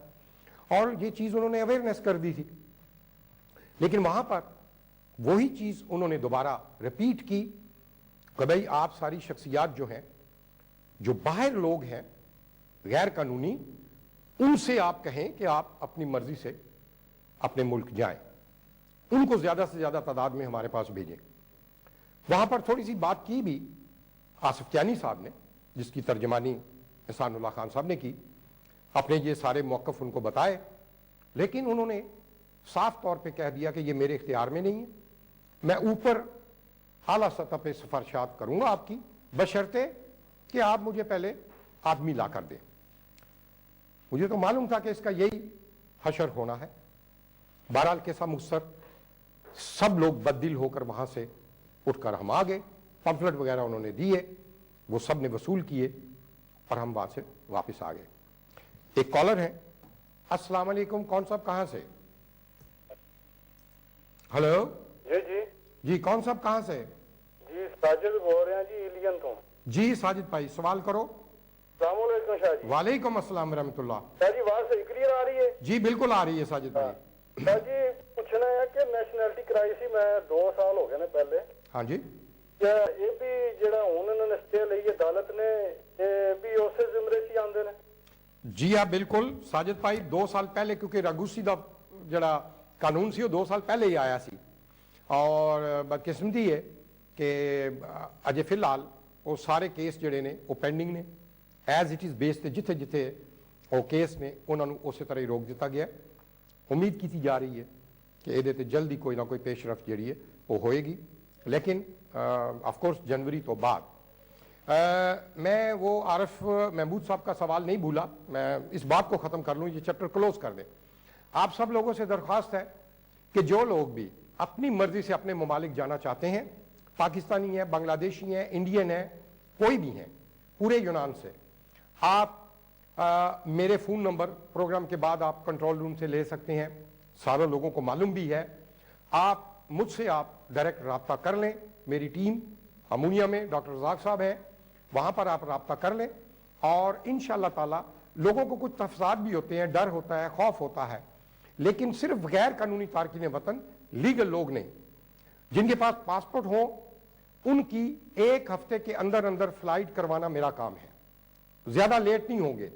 और ये चीज़ उन्होंने अवेयरनेस कर दी थी। लेकिन वहाँ पर वही चीज़ उन्होंने दोबारा रिपीट की कि भाई आप सारी शख्सियात जो हैं, जो बाहर लोग हैं गैर कानूनी, उनसे आप कहें कि आप अपनी मर्जी से अपने मुल्क जाएं, उनको ज़्यादा से ज़्यादा तादाद में हमारे पास भेजें। वहाँ पर थोड़ी सी बात की भी आसिफ क्यानी साहब ने, जिसकी तर्जमानी एहसानुल्लाह खान साहब ने की, अपने ये सारे मौक़िफ़ उनको बताए, लेकिन उन्होंने साफ तौर पे कह दिया कि ये मेरे इख्तियार में नहीं है, मैं ऊपर आला सतह पे सिफारिशात करूँगा आपकी, बशर्ते कि आप मुझे पहले आदमी ला कर दें। मुझे तो मालूम था कि इसका यही हशर होना है। बहरहाल कैसा मुसर, सब लोग बददिल होकर वहाँ से उठकर हम आ गए, पम्फलेट वगैरह उन्होंने दिए, वो सब ने वसूल किए और हम वहाँ से वापस आ गए। एक कॉलर है, अस्सलाम वालेकुम, कौन साहब कहाँ से? हेलो जी, कौन साहब कहाँ से? जी साजिद बोल रहे हैं जी, इलियन तो। जी साजिद भाई, सवाल करो। अस्सलाम वालेकुम शाह जी। वालेकुम अस्सलाम रहमतुल्लाह। शाह जी आवाज सही क्लियर आ रही है? जी बिल्कुल आ रही है साजिद भाई। शाह जी पूछना है कि नेशनैलिटी कराई सी मैं 2 साल हो गए ने पहले। हाँ जी। क्या ये भी जेड़ा हुन इन्होंने स्टे लई है अदालत ने, ये भी उस जिम्मे से आंदे ने? जी हाँ बिल्कुल साजिद भाई, 2 साल पहले, क्योंकि रागूसी दा जड़ा कानून सी 2 साल पहले ही आया सी और बदकिस्मती है कि अजे फिलहाल वो सारे केस जड़े ने वो पेंडिंग ने, एज इट इज़ बेस ते जिथे जिथे वो केस ने उन्होंने उस तरह ही रोक दिता गया। उम्मीद की जारी है कि ये जल्दी कोई ना कोई पेशरफ जी है वो होएगी, लेकिन ऑफ कोर्स जनवरी तो बाद। मैं वो आरिफ महमूद साहब का सवाल नहीं भूला, मैं इस बात को ख़त्म कर लूँ, ये चैप्टर क्लोज कर दें। आप सब लोगों से दरख्वास्त है कि जो लोग भी अपनी मर्जी से अपने ममालिक जाना चाहते हैं, पाकिस्तानी है, बांग्लादेशी हैं, इंडियन है, कोई भी हैं पूरे यूनान से, आप मेरे फ़ोन नंबर प्रोग्राम के बाद आप कंट्रोल रूम से ले सकते हैं, सारे लोगों को मालूम भी है। आप मुझसे आप डायरेक्ट रब्ता कर लें, मेरी टीम अमूनिया में डॉक्टर रज़ाक साहब है, वहाँ पर आप रब्ता कर लें, और इंशाअल्लाह ताला लोगों को कुछ तफसाद भी होते हैं, डर होता है, खौफ होता है, लेकिन सिर्फ गैर कानूनी तारकीन वतन, लीगल लोग नहीं, जिनके पास पासपोर्ट हो, उनकी एक हफ्ते के अंदर अंदर फ्लाइट करवाना मेरा काम है, ज्यादा लेट नहीं होंगे।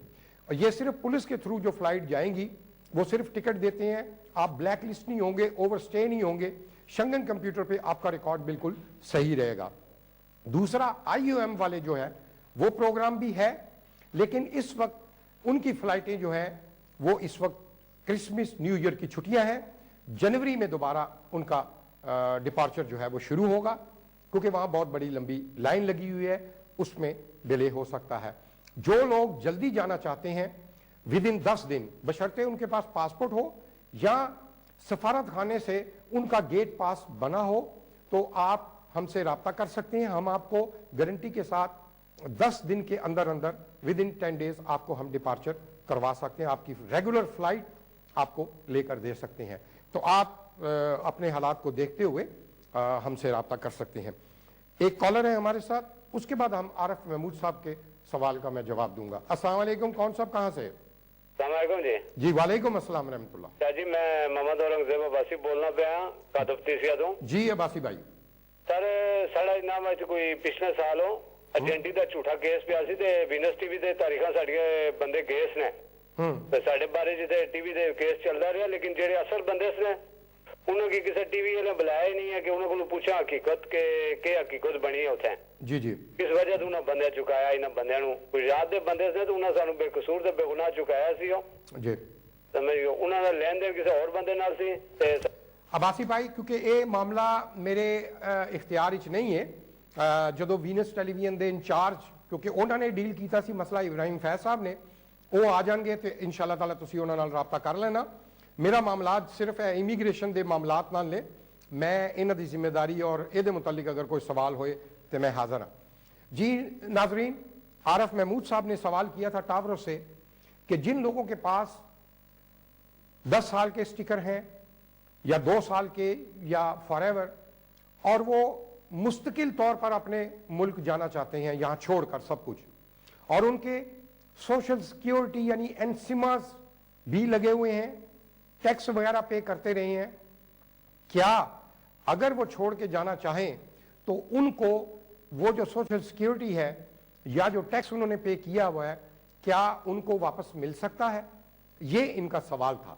और ये सिर्फ पुलिस के थ्रू जो फ्लाइट जाएंगी, वो सिर्फ टिकट देते हैं, आप ब्लैक लिस्ट नहीं होंगे, ओवरस्टे नहीं होंगे, शंगन कंप्यूटर पे आपका रिकॉर्ड बिल्कुल सही रहेगा। दूसरा, IOM वाले जो है वो प्रोग्राम भी है, लेकिन इस वक्त उनकी फ्लाइटें जो हैं वो इस वक्त क्रिसमस न्यू ईयर की छुट्टियां हैं, जनवरी में दोबारा उनका डिपार्चर जो है वो शुरू होगा, क्योंकि वहां बहुत बड़ी लंबी लाइन लगी हुई है, उसमें डिले हो सकता है। जो लोग जल्दी जाना चाहते हैं विद इन 10 दिन, बशर्ते उनके पास पासपोर्ट हो या सफारत खाने से उनका गेट पास बना हो, तो आप हमसे रब्ता कर सकते हैं। हम आपको गारंटी के साथ 10 दिन के अंदर अंदर विद इन 10 डेज आपको हम डिपार्चर करवा सकते हैं, आपकी रेगुलर फ्लाइट आपको लेकर दे सकते हैं। तो आप अपने हालात को देखते हुए हमसे रब्ता कर सकते हैं। एक कॉलर है हमारे साथ, उसके बाद हम आरिफ महमूद साहब के सवाल का मैं जवाब दूंगा। अस्सलाम वालेकुम, कौन साहब कहाँ से? जी वालेकुम अस्सलाम रहमतुल्लाह। क्या जी, मैं मोहम्मद औरंगजेब अब्बासी बोलना पाया कादफ्तीसिया तो जी अब्बासी भाई। सर साड़ा नाम है कोई पिछले साल हो एजेंटी का झूठा केस पिया सी ते विनस टीवी ते तारीखां साडिये बंदे केस ने ते साडे बारे जिते टीवी दे केस चलदा रहा, लेकिन जेडे असल बंदे ने उन्होंने की किसी टीवी वाले बुलाया ही नहीं है कि उन्होंने पूछा हकीकत के हकीकत बनी है उसे जी जी किस वजह से उन्हें बंदे चुकाया, इन्हें बंदे गुजरात के बंदे से तो उन्हें सानू बेकसूर ते बेगुनाह चुकाया सी जी, समझियो उन्होंने लेन देन किसी और बंदे नाल सी ते अब्बासी भाई, क्योंकि ये मामला मेरे इख्तियार च नहीं है। जो वीनस टेलीविजन के इंचार्ज, क्योंकि उन्होंने डील किया सी मसला इब्राहिम फैज साहब ने, वो आ जाएंगे तो इंशाअल्लाह ताला तुसी उन्हां नाल रब्ता कर लेना। मेरा मामलात सिर्फ है इमीग्रेशन के मामलात नाल ने, मैं इन्हां दी जिम्मेदारी और ये मुतलिक अगर कोई सवाल होए तो मैं हाजिर हाँ। जी नाजरीन, आरिफ महमूद साहब ने सवाल किया था टावरों से कि जिन लोगों के पास 10 साल के स्टिकर हैं या 2 साल के या फॉरएवर, और वो मुस्तकिल तौर पर अपने मुल्क जाना चाहते हैं यहाँ छोड़कर सब कुछ, और उनके सोशल सिक्योरिटी यानी एनसिमास भी लगे हुए हैं, टैक्स वगैरह पे करते रहे हैं, क्या अगर वो छोड़ के जाना चाहें तो उनको वो जो सोशल सिक्योरिटी है या जो टैक्स उन्होंने पे किया हुआ है, क्या उनको वापस मिल सकता है? ये इनका सवाल था।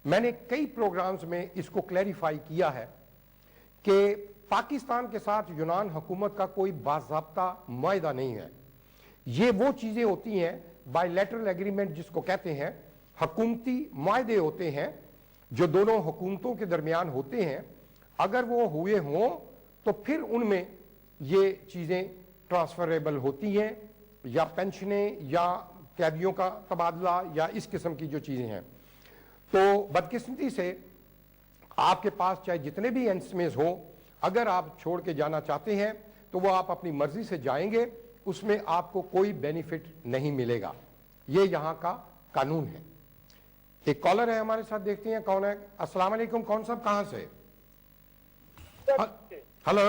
मैंने कई प्रोग्राम्स में इसको क्लैरिफाई किया है कि पाकिस्तान के साथ यूनान हुकूमत का कोई बाज़ाब्ता मुआहदा नहीं है। ये वो चीज़ें होती हैं, बायलैटरल एग्रीमेंट जिसको कहते हैं, हुकूमती मुआहदे होते हैं जो दोनों हुकूमतों के दरमियान होते हैं। अगर वो हुए हों तो फिर उनमें ये चीज़ें ट्रांसफरेबल होती हैं, या पेंशनें या कैदियों का तबादला या इस किस्म की जो चीज़ें हैं। तो बदकिस्मती से आपके पास चाहे जितने भी एनसमेज हो, अगर आप छोड़ के जाना चाहते हैं तो वो आप अपनी मर्जी से जाएंगे, उसमें आपको कोई बेनिफिट नहीं मिलेगा। ये यहाँ का कानून है। एक कॉलर है हमारे साथ, देखते हैं कौन है। अस्सलाम वालेकुम, कौन साहब कहाँ से? हेलो,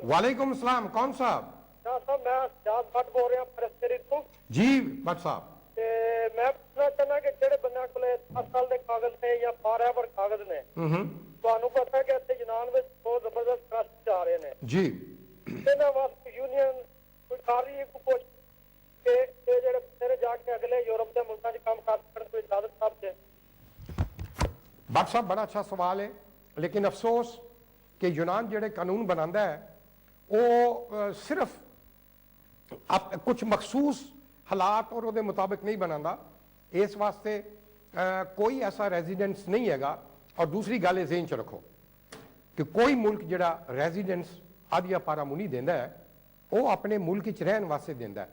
वालेकुम अस्सलाम, कौन साहब? मैं बोल रहा हूँ जी भट्ट साहब। मैं पूछना चाहना कि जेडे बंदे को 10 साल के कागज ने या फॉरएवर कागज ने, ਤੁਹਾਨੂੰ ਪਤਾ ਕਿ ਇੱਥੇ ਯੂਨਾਨ ਵਿੱਚ ਬਹੁਤ ਜ਼ਬਰਦਸਤ ਕ੍ਰਾਸ ਜਾ ਰਹੇ ਨੇ ਜੀ, ਇਹਨਾਂ ਵਾਸਤੇ ਯੂਨੀਅਨ ਕੋਈ ਕਰ ਰਹੀ ਹੈ ਕੁਝ ਕਿ ਇਹ ਜਿਹੜੇ ਤੇਰੇ ਜਾ ਕੇ ਅਗਲੇ यूरोप ਦੇ ਮੁਲਕਾਂ 'ਚ ਕੰਮ ਕਰ ਸਕਣ, ਕੋਈ ਇਜਾਜ਼ਤ ਸਾਹਿਬ ਦੇ? भट्ट साहब, बड़ा अच्छा सवाल है, लेकिन अफसोस कि यूनान जेडे कानून बनाता है वो सिर्फ कुछ मखसूस हालात और उसके मुताबिक नहीं बनाता। इस वास्ते कोई ऐसा रेजिडेंस नहीं हैगा। और दूसरी गल ज़हन च रखो, ਕਿ ਕੋਈ ਮੁਲਕ ਜਿਹੜਾ ਰੈਜ਼ੀਡੈਂਸ ਆਦੀਆਂ ਪਾਰਾਮੂਨੀ ਦਿੰਦਾ ਹੈ ਉਹ ਆਪਣੇ ਮੁਲਕ ਵਿੱਚ ਰਹਿਣ ਵਾਸਤੇ ਦਿੰਦਾ ਹੈ।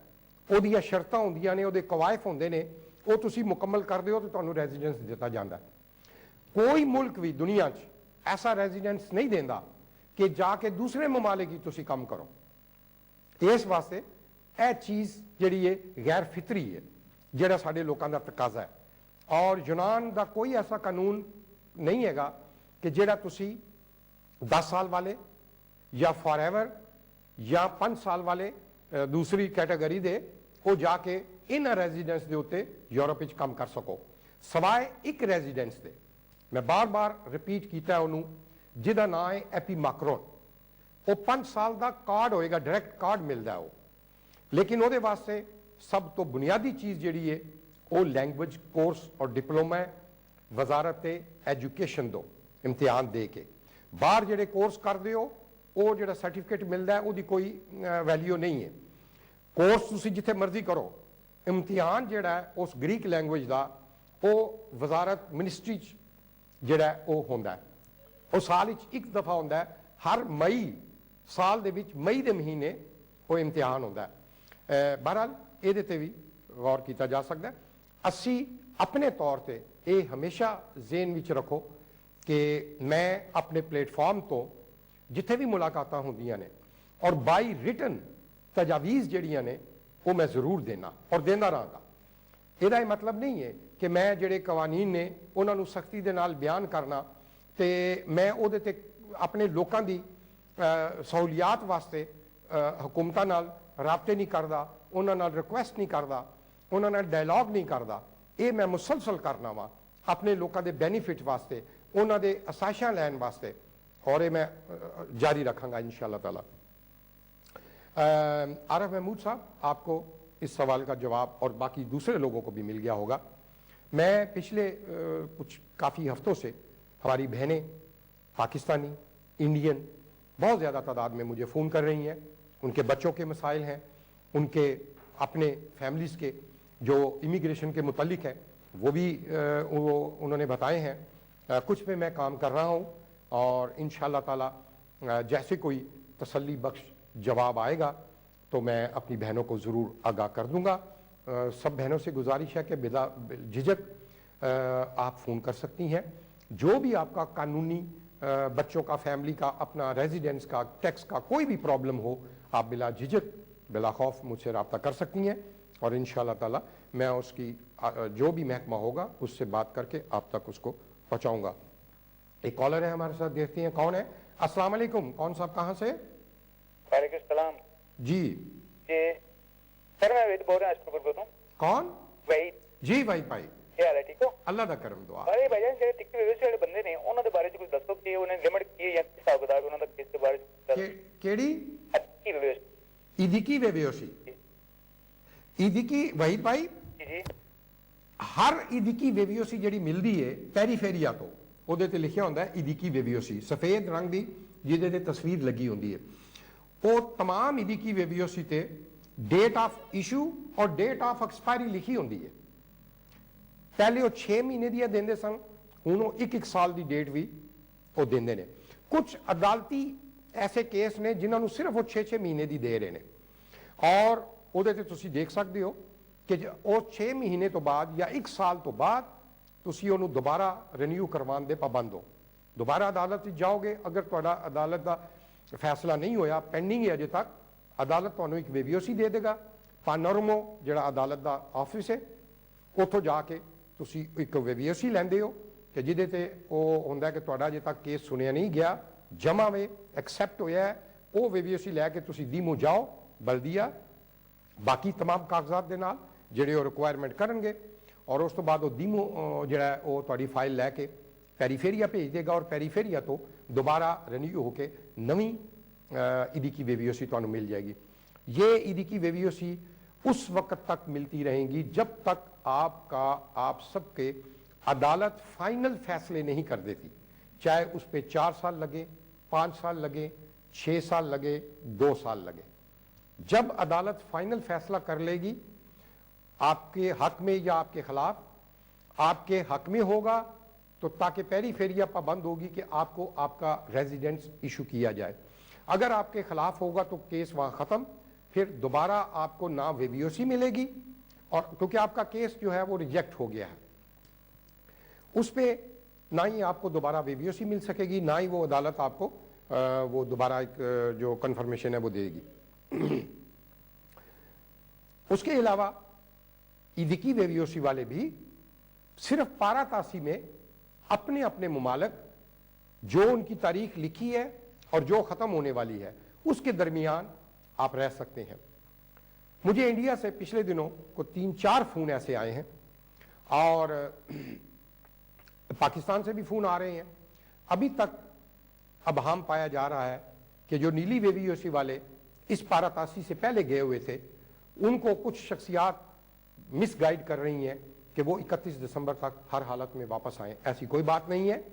ਉਹਦੀਆਂ ਸ਼ਰਤਾਂ ਹੁੰਦੀਆਂ ਨੇ, ਉਹਦੇ ਕਵਾਇਫ ਹੁੰਦੇ ਨੇ, ਉਹ ਤੁਸੀਂ ਮੁਕੰਮਲ ਕਰਦੇ ਹੋ ਤਾਂ ਤੁਹਾਨੂੰ ਰੈਜ਼ੀਡੈਂਸ ਦਿੱਤਾ ਜਾਂਦਾ। ਕੋਈ ਮੁਲਕ ਵੀ ਦੁਨੀਆ 'ਚ ਐਸਾ ਰੈਜ਼ੀਡੈਂਸ ਨਹੀਂ ਦਿੰਦਾ ਕਿ ਜਾ ਕੇ ਦੂਸਰੇ ਮਮਾਲਿਕ ਹੀ ਤੁਸੀਂ ਕੰਮ ਕਰੋ। ਇਸ ਵਾਸਤੇ ਇਹ ਚੀਜ਼ ਜਿਹੜੀ ਹੈ ਗੈਰ ਫਿਤਰੀ ਹੈ, ਜਿਹੜਾ ਸਾਡੇ ਲੋਕਾਂ ਦਾ ਤਕਾਜ਼ਾ ਹੈ। ਔਰ ਯੂਨਾਨ ਦਾ ਕੋਈ ਐਸਾ ਕਾਨੂੰਨ ਨਹੀਂ ਹੈਗਾ ਕਿ ਜਿਹੜਾ ਤੁਸੀਂ 10 ਸਾਲ ਵਾਲੇ ਜਾਂ ਫੋਰਐਵਰ ਜਾਂ 5 ਸਾਲ ਵਾਲੇ ਦੂਸਰੀ ਕੈਟਾਗਰੀ ਦੇ ਉਹ ਜਾ ਕੇ ਇਹਨਾਂ ਰੈਜ਼ੀਡੈਂਸ ਦੇ ਉੱਤੇ ਯੂਰਪ ਵਿੱਚ ਕੰਮ ਕਰ ਸਕੋ, ਸਵਾਏ ਇੱਕ ਰੈਜ਼ੀਡੈਂਸ ਦੇ। ਮੈਂ ਬਾਰ-ਬਾਰ ਰਿਪੀਟ ਕੀਤਾ ਉਹਨੂੰ, ਜਿਹਦਾ ਨਾਂ ਹੈ ਐਪੀਮਾਕਰੋਨ। ਉਹ 5 ਸਾਲ ਦਾ ਕਾਰਡ ਹੋਏਗਾ, ਡਾਇਰੈਕਟ ਕਾਰਡ ਮਿਲਦਾ ਉਹ, ਲੇਕਿਨ ਉਹਦੇ ਵਾਸਤੇ ਸਭ ਤੋਂ ਬੁਨਿਆਦੀ ਚੀਜ਼ ਜਿਹੜੀ ਹੈ ਉਹ ਲੈਂਗੁਏਜ ਕੋਰਸ ਔਰ ਡਿਪਲੋਮਾ ਹੈ। ਵਜ਼ਾਰਤ ਐਜੂਕੇਸ਼ਨ ਦੋ ਇਮਤਿਹਾਨ ਦੇ ਕੇ ਬਾਹਰ ਜਿਹੜੇ ਕੋਰਸ ਕਰਦੇ ਹੋ ਉਹ ਜਿਹੜਾ ਸਰਟੀਫਿਕੇਟ ਮਿਲਦਾ ਉਹਦੀ ਕੋਈ ਵੈਲਿਊ ਨਹੀਂ ਹੈ। ਕੋਰਸ ਤੁਸੀਂ ਜਿੱਥੇ ਮਰਜ਼ੀ ਕਰੋ, ਇਮਤਿਹਾਨ ਜਿਹੜਾ ਹੈ ਉਸ ਗ੍ਰੀਕ ਲੈਂਗੁਏਜ ਦਾ ਉਹ ਵਜ਼ਾਰਤ ਮਿਨਿਸਟਰੀ 'ਚ ਜਿਹੜਾ ਉਹ ਹੁੰਦਾ, ਉਹ ਸਾਲ ਵਿੱਚ ਇੱਕ ਦਫਾ ਹੁੰਦਾ, ਹਰ ਮਈ ਸਾਲ ਦੇ ਵਿੱਚ ਮਈ ਦੇ ਮਹੀਨੇ ਉਹ ਇਮਤਿਹਾਨ ਹੁੰਦਾ। ਬਹਰਹਾਲ ਇਹਦੇ ਤੇ ਵੀ ਗੌਰ ਕੀਤਾ ਜਾ ਸਕਦਾ। ਅਸੀਂ ਆਪਣੇ ਤੌਰ ਤੇ ਇਹ ਹਮੇਸ਼ਾ ਜ਼ੇਨ ਵਿੱਚ ਰੱਖੋ ਕਿ ਮੈਂ ਆਪਣੇ ਪਲੇਟਫਾਰਮ ਤੋਂ ਜਿੱਥੇ ਵੀ ਮੁਲਾਕਾਤਾਂ ਹੁੰਦੀਆਂ ਨੇ ਔਰ ਬਾਈ ਰਿਟਨ ਤਜਾਵੀਜ਼ ਜਿਹੜੀਆਂ ਨੇ ਉਹ ਮੈਂ ਜ਼ਰੂਰ ਦੇਣਾ ਔਰ ਦਿੰਦਾ ਰਹਾਂਗਾ। ਇਹਦਾ ਇਹ ਮਤਲਬ ਨਹੀਂ ਹੈ ਕਿ ਮੈਂ ਜਿਹੜੇ ਕਵਾਨੀਨ ਨੇ ਉਹਨਾਂ ਨੂੰ ਸਖਤੀ ਦੇ ਨਾਲ ਬਿਆਨ ਕਰਨਾ ਤੇ ਮੈਂ ਉਹਦੇ ਤੇ ਆਪਣੇ ਲੋਕਾਂ ਦੀ ਸਹੂਲੀਅਤ ਵਾਸਤੇ ਹਕੂਮਤਾਂ ਨਾਲ ਰਾਬਤੇ ਨਹੀਂ ਕਰਦਾ, ਉਹਨਾਂ ਨਾਲ ਰਿਕੁਐਸਟ ਨਹੀਂ ਕਰਦਾ, ਉਹਨਾਂ ਨਾਲ ਡਾਇਲੌਗ ਨਹੀਂ ਕਰਦਾ। ਇਹ ਮੈਂ ਮੁਸਲਸਲ ਕਰਨਾ ਵਾ ਆਪਣੇ ਲੋਕਾਂ ਦੇ ਬੈਨੀਫਿਟ ਵਾਸਤੇ, ਉਹਨਾਂ ਦੇ ਅਸਾਇਸ਼ਾਂ ਲੈਣ ਵਾਸਤੇ, और ये मैं जारी रखांगा इंशाअल्लाह ताला। आरिफ महमूद साहब, आपको इस सवाल का जवाब और बाकी दूसरे लोगों को भी मिल गया होगा। मैं पिछले कुछ काफ़ी हफ्तों से हमारी बहनें पाकिस्तानी, इंडियन बहुत ज़्यादा तादाद में मुझे फ़ोन कर रही हैं। उनके बच्चों के मसाइल हैं, उनके अपने फैमिलीज़ के जो इमिग्रेशन के मुतल्लिक हैं वो भी उन्होंने बताए हैं। कुछ पे मैं काम कर रहा हूँ और इंशाअल्लाह ताला जैसे कोई तसल्ली बख्श जवाब आएगा तो मैं अपनी बहनों को ज़रूर आगाह कर दूंगा। सब बहनों से गुजारिश है कि बिला झिझक आप फ़ोन कर सकती हैं। जो भी आपका कानूनी, बच्चों का, फैमिली का, अपना रेजिडेंस का, टैक्स का कोई भी प्रॉब्लम हो, आप बिला झिझक बिला खौफ मुझसे रब्ता कर सकती हैं और इंशाअल्लाह ताला मैं उसकी जो भी महकमा होगा उससे बात करके आप तक उसको पहुँचाऊँगा। एक कॉलर है हमारे साथ, देखते हैं कौन है। अस्सलाम वालेकुम, कौन साहब कहाँ से? वालेकुम सलाम जी सर, मैं वहीद बोल रहा हूँ। कौन? वहीद जी भाई भाई, क्या हाल है, ठीक हो? अल्लाह दा करम दुआ। अरे भाईजान, ਜਿਹੜੇ ਟਿਕਟ ਵੇਵੇ ਵਾਲੇ ਬੰਦੇ ਨੇ ਉਹਨਾਂ ਦੇ ਬਾਰੇ ਚ ਕੁਝ ਦੱਸੋ ਕਿ ਉਹਨੇ ਲਿਮਿਟ ਕੀ ਹੈ ਜਾਂ ਹਿਸਾਬ ਕਿਤਾਬ ਉਹਨਾਂ ਦਾ ਕਿਸ ਦੇ ਬਾਰੇ ਕਿਹੜੀ ਇਦਿਕੀ ਵੇਵੇਓਸੀ? ਇਦਿਕੀ ਵਹੀਦ ਭਾਈ ਜੀ, ਹਰ ਇਦਿਕੀ ਵੇਵੇਓਸੀ ਜਿਹੜੀ ਮਿਲਦੀ ਹੈ ਪੈਰੀਫੇਰੀਆ ਤੋਂ, ਉਹਦੇ ਤੇ ਲਿਖਿਆ ਹੁੰਦਾ ਹੈ ਇਦਿਕੀ ਵੇਵੇਓਸੀ, ਸਫੇਦ ਰੰਗ ਦੀ ਜਿਹਦੇ ਤੇ ਤਸਵੀਰ ਲੱਗੀ ਹੁੰਦੀ ਹੈ। ਉਹ तमाम ਇਦਿਕੀ ਵੇਵੇਓਸੀ ਤੇ ਡੇਟ ਆਫ ਇਸ਼ੂ ਔਰ ਡੇਟ ਆਫ ਐਕਸਪਾਇਰੀ ਲਿਖੀ ਹੁੰਦੀ ਹੈ। ਪਹਿਲੇ ਉਹ 6 ਮਹੀਨੇ ਦੀਆਂ ਦਿੰਦੇ ਸਨ, ਹੁਣ ਉਹ 1-1 ਸਾਲ ਦੀ ਡੇਟ ਵੀ ਉਹ ਦਿੰਦੇ ਨੇ। ਕੁਝ ਅਦਾਲਤੀ ਐਸੇ ਕੇਸ ਨੇ ਜਿਨ੍ਹਾਂ ਨੂੰ ਸਿਰਫ ਉਹ 6-6 ਮਹੀਨੇ ਦੀ ਦੇ ਰਹੇ ਨੇ ਔਰ ਉਹਦੇ ਤੇ ਤੁਸੀਂ ਦੇਖ ਸਕਦੇ ਹੋ ਕਿ ਉਹ 6 ਮਹੀਨੇ ਤੋਂ ਬਾਅਦ ਜਾਂ 1 ਸਾਲ ਤੋਂ ਬਾਅਦ ਤੁਸੀਂ ਉਹਨੂੰ ਦੁਬਾਰਾ ਰੀਨਿਊ ਕਰਵਾਉਣ ਦੇ ਪਾਬੰਦ ਹੋ। ਦੁਬਾਰਾ ਅਦਾਲਤ ਵਿੱਚ ਜਾਓਗੇ, ਅਗਰ ਤੁਹਾਡਾ ਅਦਾਲਤ ਦਾ ਫੈਸਲਾ ਨਹੀਂ ਹੋਇਆ, ਪੈਂਡਿੰਗ ਹੈ ਅਜੇ ਤੱਕ, ਅਦਾਲਤ ਤੁਹਾਨੂੰ ਇੱਕ ਵੇਵੀਓਸੀ ਦੇ ਦੇਗਾ। ਪਾਨੋਰਮੋ ਜਿਹੜਾ ਅਦਾਲਤ ਦਾ ਆਫਿਸ ਹੈ, ਉੱਥੋਂ ਜਾ ਕੇ ਤੁਸੀਂ ਇੱਕ ਵੇਵੀਓਸੀ ਲੈਂਦੇ ਹੋ ਕਿ ਜਿਹਦੇ ਤੇ ਉਹ ਹੁੰਦਾ ਕਿ ਤੁਹਾਡਾ ਅਜੇ ਤੱਕ ਕੇਸ ਸੁਣਿਆ ਨਹੀਂ ਗਿਆ, ਜਮਾ ਵੇ ਐਕਸੈਪਟ ਹੋਇਆ ਹੈ। ਉਹ ਵੇਵੀਓਸੀ ਲੈ ਕੇ ਤੁਸੀਂ ਦੀਮੋ ਜਾਓ ਬਲਦੀਆ, ਬਾਕੀ तमाम ਕਾਗਜ਼ਾਤ ਦੇ ਨਾਲ ਜਿਹੜੇ ਉਹ ਰਿਕੁਆਇਰਮੈਂਟ ਕਰਨਗੇ ਔਰ ਉਸ ਤੋਂ ਬਾਅਦ ਉਹ ਦੀਮੋ ਜਿਹੜਾ ਉਹ ਤੁਹਾਡੀ ਫਾਈਲ ਲੈ ਕੇ ਪੈਰੀਫੇਰੀਆ ਭੇਜ ਦੇਗਾ ਔਰ ਪੈਰੀਫੇਰੀਆ ਤੋਂ दोबारा रिन्यू होके नवी ईदी की वेवियोसी तो मिल जाएगी। ये ईदी की वेवियोसी उस वक्त तक मिलती रहेंगी जब तक आप सबके अदालत फाइनल फैसले नहीं कर देती, चाहे उस पर 4 साल लगे, 5 साल लगे, 6 साल लगे, 2 साल लगे। जब अदालत फाइनल फैसला कर लेगी आपके हक में या आपके खिलाफ, आपके हक में होगा तो ताकि पेरीफेरिया पाबंद होगी कि आपको आपका रेजिडेंस इशू किया जाए। अगर आपके खिलाफ होगा तो केस वहां खत्म, फिर दोबारा आपको ना वेवियोसी मिलेगी, और क्योंकि आपका केस जो है वो रिजेक्ट हो गया है, उस पे ना ही आपको दोबारा वेवियोसी मिल सकेगी, ना ही वो अदालत आपको वो दोबारा एक जो कन्फर्मेशन है वो देगी। उसके अलावा इदिकी वेवियोसी वाले भी सिर्फ पारातासी में अपने अपने मुमालिक जो उनकी तारीख लिखी है और जो ख़त्म होने वाली है उसके दरमियान आप रह सकते हैं। मुझे इंडिया से पिछले दिनों को 3-4 फ़ोन ऐसे आए हैं, और पाकिस्तान से भी फ़ोन आ रहे हैं। अभी तक अब हम पाया जा रहा है कि जो नीली वेवियोसी वाले इस पारातासी से पहले गए हुए थे, उनको कुछ शख्सियात मिसगाइड कर रही हैं कि वो 31 दिसंबर तक हर हालत में वापस आएँ। ऐसी कोई बात नहीं है।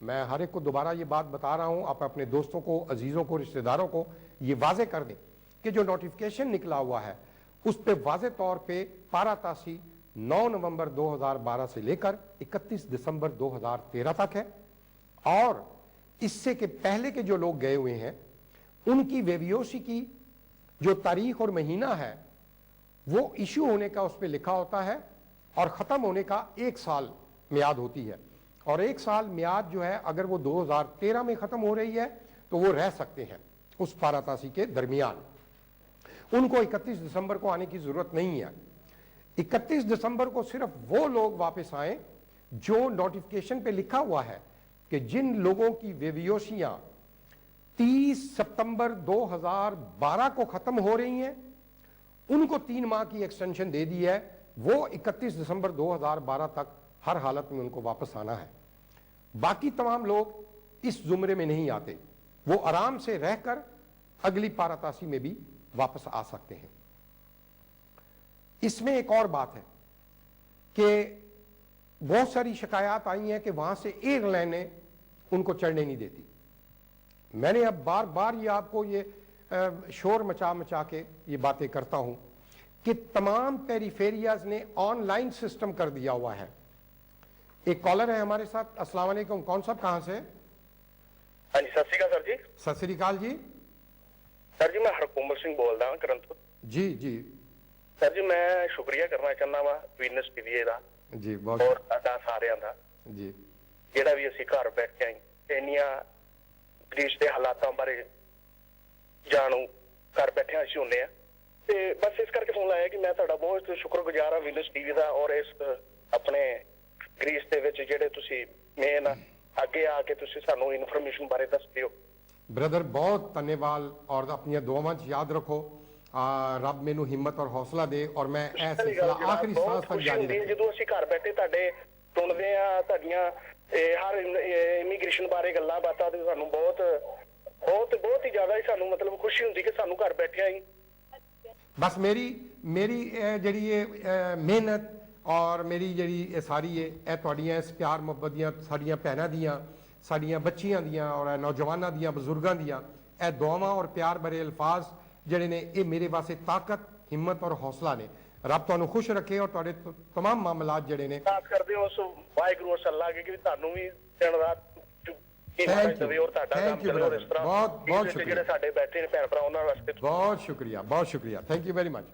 मैं हर एक को दोबारा ये बात बता रहा हूँ, आप अपने दोस्तों को, अजीज़ों को, रिश्तेदारों को ये वाजे कर दें कि जो नोटिफिकेशन निकला हुआ है उस पर वाजे तौर पे पारातासी 9 नवंबर 2012 से लेकर 31 दिसंबर 2013 तक है, और इससे के पहले के जो लोग गए हुए हैं उनकी वेवियोसी की जो तारीख और महीना है वो इशू होने का उस पर लिखा होता है, और ख़त्म होने का 1 साल मियाद होती है। और 1 साल मियाद जो है अगर वो 2013 में ख़त्म हो रही है तो वो रह सकते हैं उस पारातासी के दरमियान। उनको 31 दिसंबर को आने की ज़रूरत नहीं है। 31 दिसंबर को सिर्फ वो लोग वापस आए जो नोटिफिकेशन पे लिखा हुआ है कि जिन लोगों की वेवियोसियां 30 सितंबर 2012 को ख़त्म हो रही हैं उनको 3 माह की एक्सटेंशन दे दी है। वो 31 दिसंबर 2012 तक हर हालत में उनको वापस आना है। बाकी तमाम लोग इस जुमरे में नहीं आते, वो आराम से रहकर अगली पारातासी में भी वापस आ सकते हैं। इसमें एक और बात है कि बहुत सारी शिकायत आई हैं कि वहां से एयरलाइनें उनको चढ़ने नहीं देती। मैंने अब बार बार ये आपको ये शोर मचा मचा के ये बातें करता हूं कि तमाम पेरीफेरियाज ने ऑनलाइन सिस्टम कर दिया हुआ है। एक कॉलर है हमारे साथ। अस्सलाम वालेकुम, कौन साहब कहां से? हाँ जी, सत श्री अकाल सर जी। सत श्री अकाल जी। सर जी मैं हरकुंबर सिंह बोलदा हां करंतु। जी जी सर जी मैं शुक्रिया करना चाहना वा वीनस टीवी दा जी, बहुत और अदा सारिਆਂ ਦਾ जी, ਜਿਹੜਾ ਵੀ ਅਸੀਂ ਘਰ ਬੈਠ ਕੇ ਇੰਨੀਆਂ ਦੇਸ਼ ਦੇ ਹਾਲਾਤਾਂ ਬਾਰੇ ਜਾਣੂ ਘਰ ਬੈਠੇ ਅਸੀਂ ਹੁੰਨੇ ਆ, ਤੇ ਬਸ ਇਸ ਕਰਕੇ ਫੋਨ ਲਾਇਆ ਕਿ ਮੈਂ ਤੁਹਾਡਾ ਬਹੁਤ ਸ਼ੁਕਰਗੁਜ਼ਾਰ ਹਾਂ वीनस टीवी ਦਾ, ਔਰ ਇਸ ਆਪਣੇ ਗ੍ਰੀਸ ਦੇ ਵਿੱਚ ਜਿਹੜੇ ਤੁਸੀਂ ਮੇਨ ਅੱਗੇ ਆ ਕੇ ਤੁਸੀਂ ਸਾਨੂੰ ਇਨਫੋਰਮੇਸ਼ਨ ਬਾਰੇ ਦੱਸਦੇ ਹੋ। ब्रदर बहुत धन्यवाद, और अपनी दुआवां च याद रखो। रब मैनू हिम्मत और हौसला दे, और मैं ਇਹ ਸਿਲਸਿਲਾ ਆਖਰੀ ਸਾਹ ਤੱਕ ਜਾਰੀ ਰੱਖਾਂ। ਜਦੋਂ ਅਸੀਂ ਘਰ ਬੈਠੇ ਤੁਹਾਡੇ ਸੁਣਦੇ ਆ ਤੁਹਾਡੀਆਂ ਹਰ ਇਮੀਗ੍ਰੇਸ਼ਨ ਬਾਰੇ ਗੱਲਾਂ ਬਾਤਾਂ, ਤੇ ਸਾਨੂੰ ਬਹੁਤ ਹੀ ਜ਼ਿਆਦਾ ਹੀ ਸਾਨੂੰ ਮਤਲਬ ਖੁਸ਼ੀ ਹੁੰਦੀ ਕਿ ਸਾਨੂੰ ਘਰ ਬੈਠਿਆਂ ਹੀ बस मेरी ਜਿਹੜੀ ਇਹ ਮਿਹਨਤ और मेरी ਜਿਹੜੀ ਸਾਰੀ ਇਹ ਤੁਹਾਡੀਆਂ ਇਸ ਪਿਆਰ ਮੁਹੱਬਤ ਦੀਆਂ, ਸਾਡੀਆਂ ਭੈਣਾਂ ਦੀਆਂ, ਸਾਡੀਆਂ ਬੱਚੀਆਂ ਦੀਆਂ, ਔਰ ਨੌਜਵਾਨਾਂ ਦੀਆਂ, ਬਜ਼ੁਰਗਾਂ ਦੀਆਂ ਇਹ ਦੁਆਵਾਂ ਔਰ ਪਿਆਰ ਭਰੇ ਅਲਫਾਜ਼ ਜਿਹੜੇ ਨੇ ਇਹ ਮੇਰੇ ਵਾਸਤੇ ਤਾਕਤ, ਹਿੰਮਤ ਔਰ ਹੌਸਲਾ ਨੇ। ਰੱਬ ਤੁਹਾਨੂੰ ਖੁਸ਼ ਰੱਖੇ ਔਰ ਤੁਹਾਡੇ तमाम ਮਾਮਲਾਤ ਜਿਹੜੇ ਨੇ ਖਾਸ ਕਰਦੇ ਉਸ ਵਾਹਿਗੁਰੂ ਅੱਲਾਹ ਅੱਗੇ ਕਿ ਤੁਹਾਨੂੰ ਵੀ ਦਿਨ ਰਾਤ बहुत शुक्रिया, बहुत शुक्रिया, थैंक यू वेरी मच।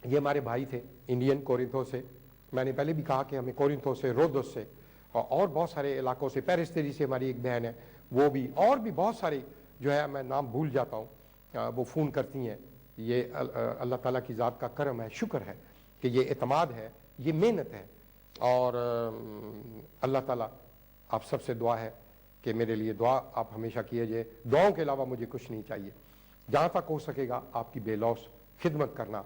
ये हमारे भाई थे इंडियन कोरिंथो से। मैंने पहले भी कहा कि हमें कोरिंथो से, रोदोस से और बहुत सारे इलाकों से, पेरिस्तेरी से हमारी एक बहन है, वो भी, और भी बहुत सारे जो है मैं नाम भूल जाता हूँ, वो फ़ोन करती हैं। ये अल्लाह ताला की ज़ात का करम है, शुक्र है कि ये एतमाद है, ये मेहनत है, और अल्लाह ताला आप सबसे दुआ है कि मेरे लिए दुआ आप हमेशा कीजिए। दुआओं के अलावा मुझे कुछ नहीं चाहिए। जहाँ तक हो सकेगा आपकी बेलौस खिदमत करना